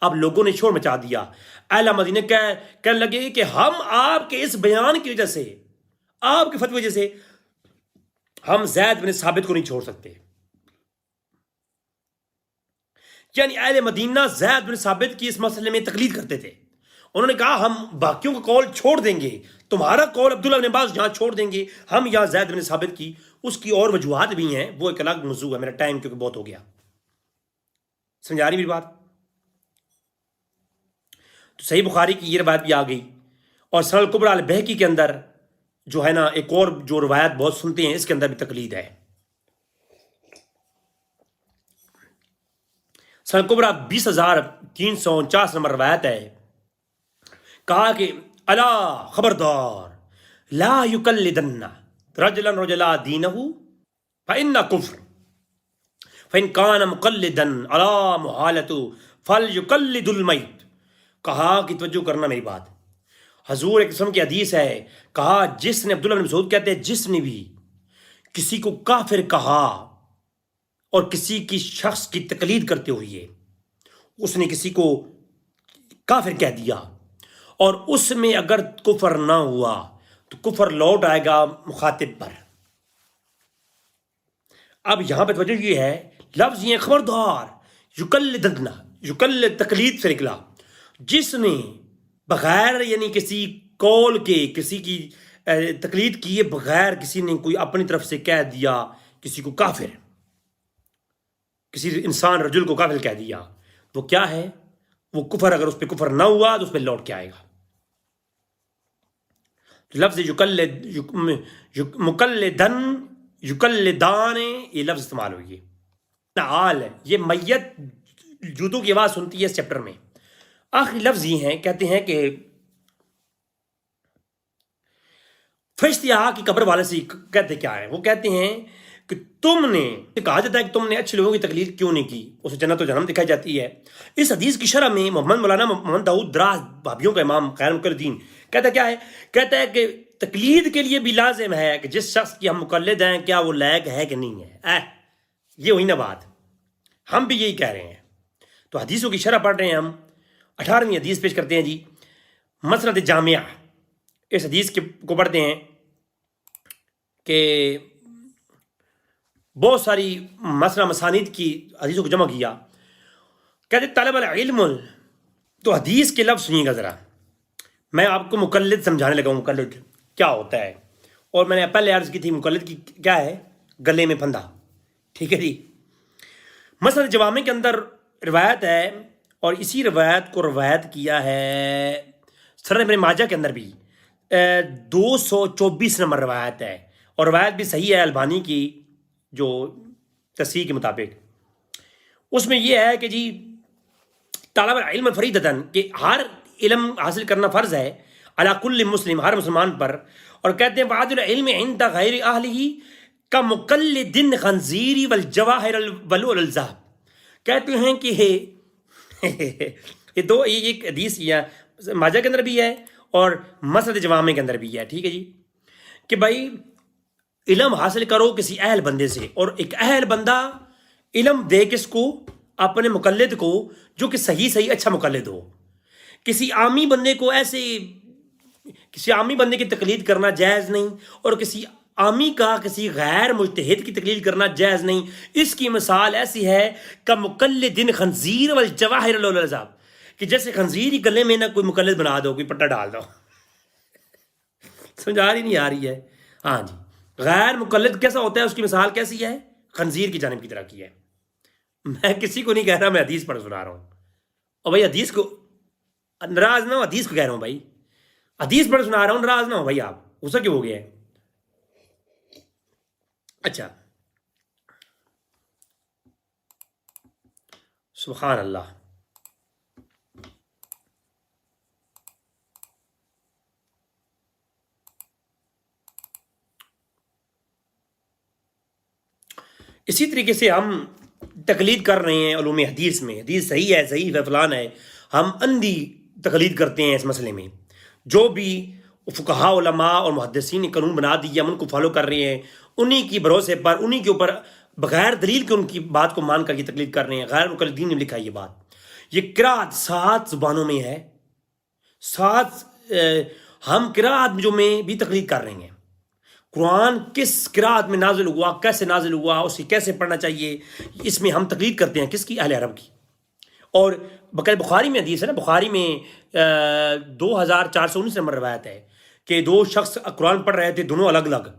اب لوگوں نے شور مچا دیا، اہل مدینہ کہنے لگے کہ ہم آپ کے اس بیان کی وجہ سے، آپ کے فتوی کی وجہ سے ہم زید بن ثابت کو نہیں چھوڑ سکتے۔ یعنی اہل مدینہ زید بن ثابت کی اس مسئلے میں تقلید کرتے تھے۔ انہوں نے کہا ہم باقیوں کا قول چھوڑ دیں گے، تمہارا قول عبداللہ بن عباس یہاں چھوڑ دیں گے، ہم یہاں زید بن ثابت کی۔ اس کی اور وجوہات بھی ہیں، وہ ایک الگ موضوع ہے، میرا ٹائم کیونکہ بہت ہو گیا۔ سمجھا رہی میری بات؟ تو صحیح بخاری کی یہ روایت بھی آ گئی، اور سنن الکبریٰ البیہقی کے اندر جو ہے نا ایک اور جو روایت بہت سنتے ہیں، اس کے اندر بھی تقلید ہے۔ سنن الکبریٰ 20349 نمبر روایت ہے، کہا کہ الا خبردار لا یقلدن رجلا دینہ فإن کفر فإن کان مقلدا علی محالۃ فلیقلد المیت۔ کہا کہ توجہ کرنا میری بات، حضور ایک قسم کی حدیث ہے، کہا جس نے، عبداللہ بن مسعود کہتے ہیں، جس نے بھی کسی کو کافر کہا اور کسی کی شخص کی تقلید کرتے ہوئے اس نے کسی کو کافر کہہ دیا اور اس میں اگر کفر نہ ہوا تو کفر لوٹ آئے گا مخاطب پر۔ اب یہاں پہ توجہ یہ ہے، لفظ یہ خبردار، یقلدن، یقلد تقلید سے نکلا، جس نے بغیر یعنی کسی قول کے کسی کی تقلید کیے بغیر کسی نے کوئی اپنی طرف سے کہہ دیا کسی کو کافر، کسی انسان رجل کو کافر کہہ دیا، وہ کیا ہے؟ وہ کفر، اگر اس پہ کفر نہ ہوا تو اس پہ لوٹ کے آئے گا۔ لفظ مقلدن، یقلدان، یہ لفظ استعمال ہوئی ہے۔ یہ میت جوتوں کی آواز سنتی ہے اس چیپٹر میں۔ آخری لفظ یہ ہیں، کہتے ہیں کہ فرشتے آ کی قبر والے سے کہتے کیا ہے؟ وہ کہتے ہیں کہ تم نے، کہا جاتا ہے کہ تم نے اچھے لوگوں کی تقلید کیوں نہیں کی، اسے جنت و جہنم دکھائی جاتی ہے۔ اس حدیث کی شرح میں مولانا محمد داؤد دراز بھابھیوں کا امام خیر مقلدین کہتا کیا ہے؟ کہتا ہے کہ تقلید کے لیے بھی لازم ہے کہ جس شخص کی ہم مقلد ہیں کیا وہ لائق ہے کہ نہیں ہے۔ یہ ہوئی نا بات، ہم بھی یہی کہہ رہے ہیں۔ تو حدیثوں کی شرح پڑھ رہے ہیں ہم، 18ویں حدیث پیش کرتے ہیں جی، مسند جامعہ اس حدیث کو پڑھتے ہیں کہ بہت ساری مثلا مسانید کی حدیثوں کو جمع کیا، کہتے طلب العلم، تو حدیث کے لفظ سنیے گا ذرا، میں آپ کو مقلد سمجھانے لگا ہوں مقلد کیا ہوتا ہے، اور میں نے پہلے عرض کی تھی مقلد کی کیا ہے، گلے میں پھندا، ٹھیک ہے جی۔ مثلا جوامع کے اندر روایت ہے، اور اسی روایت کو روایت کیا ہے سنن ابن ماجہ کے اندر بھی 224 نمبر روایت ہے، اور روایت بھی صحیح ہے البانی کی جو تصحیح کے مطابق۔ اس میں یہ ہے کہ جی طالب علم فریدتاً، کہ ہر علم حاصل کرنا فرض ہے علی کل مسلم، ہر مسلمان پر، اور کہتے ہیں وعد العلم عند غیر اہلہ کا مقلد خنزیر والجواہر والالذاب، کہتے ہیں کہ یہ دو ایک حدیث یہ ماجہ کے اندر بھی ہے اور مسند جوامع کے اندر بھی ہے، ٹھیک ہے جی، کہ بھائی علم حاصل کرو کسی اہل بندے سے، اور ایک اہل بندہ علم دے کس کو، اپنے مقلد کو، جو کہ صحیح اچھا مقلد ہو۔ کسی عامی بندے کو ایسے کسی عامی بندے کی تقلید کرنا جائز نہیں، اور کسی عامی کا کسی غیر مجتہد کی تقلید کرنا جائز نہیں۔ اس کی مثال ایسی ہے کہ مقلد خنزیر والجواہر والالذاب، کہ جیسے خنزیر ہی گلے میں نہ کوئی مقلد بنا دو، کوئی پٹا ڈال دو، سمجھ آ رہی ہے؟ ہاں جی، غیر مقلد کیسا ہوتا ہے، اس کی مثال کیسی ہے، خنزیر کی جانب کی طرح کی ہے۔ میں کسی کو نہیں کہہ رہا، میں حدیث پڑھ سنا رہا ہوں، اور بھائی حدیث کو ناراض نہ ہو، حدیث کو کہہ رہا ہوں بھائی، حدیث پڑھ سنا رہا ہوں، ناراض نہ ہو بھائی، آپ غصہ کیوں ہو گیا ہے؟ اچھا، سبحان اللہ۔ اسی طریقے سے ہم تقلید کر رہے ہیں علوم حدیث میں، حدیث صحیح ہے، ضعیف ہے، فلان ہے، ہم اندھی تقلید کرتے ہیں اس مسئلے میں۔ جو بھی فقہاء علماء اور محدثین نے قانون بنا دیا، ہم ان کو فالو کر رہے ہیں، انہی کی بھروسے پر، انہی کے اوپر بغیر دلیل کے ان کی بات کو مان کر یہ تقلید کر رہے ہیں۔ غیر مقلدین نے لکھا یہ بات، یہ قرات 7 زبانوں میں ہے، 7 ہم قرات جو میں بھی تقلید کر رہے ہیں۔ قرآن کس قرات میں نازل ہوا، کیسے نازل ہوا، اسے کیسے پڑھنا چاہیے، اس میں ہم تقلید کرتے ہیں کس کی، اہل عرب کی۔ اور بقیر بخاری میں حدیث ہے نا، بخاری میں 2419 نمبر روایت ہے کہ 2 شخص قرآن پڑھ رہے تھے، دونوں الگ الگ،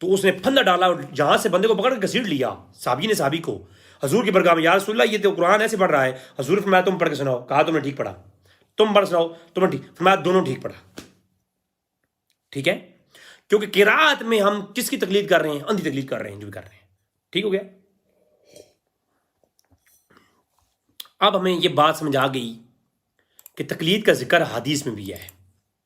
تو اس نے پھندا ڈالا اور جہاں سے بندے کو پکڑ کے گھسیٹ لیا، صحابی نے صحابی کو حضور کی برگاہ میں، یا رسول اللہ یہ تو قرآن ایسے پڑھ رہا ہے، حضور نے فرمایا تم پڑھ کے سناؤ، کہا تم نے ٹھیک پڑھا، تم پڑھ سناؤ، تم نے ٹھیک، فرمایا دونوں ٹھیک پڑھا، ٹھیک ہے، کیونکہ قرات میں ہم کس کی تقلید کر رہے ہیں، اندھی تقلید کر رہے ہیں، جو بھی کر رہے ہیں، ٹھیک ہو گیا۔ اب ہمیں یہ بات سمجھ آ گئی کہ تقلید کا ذکر حدیث میں بھی ہے۔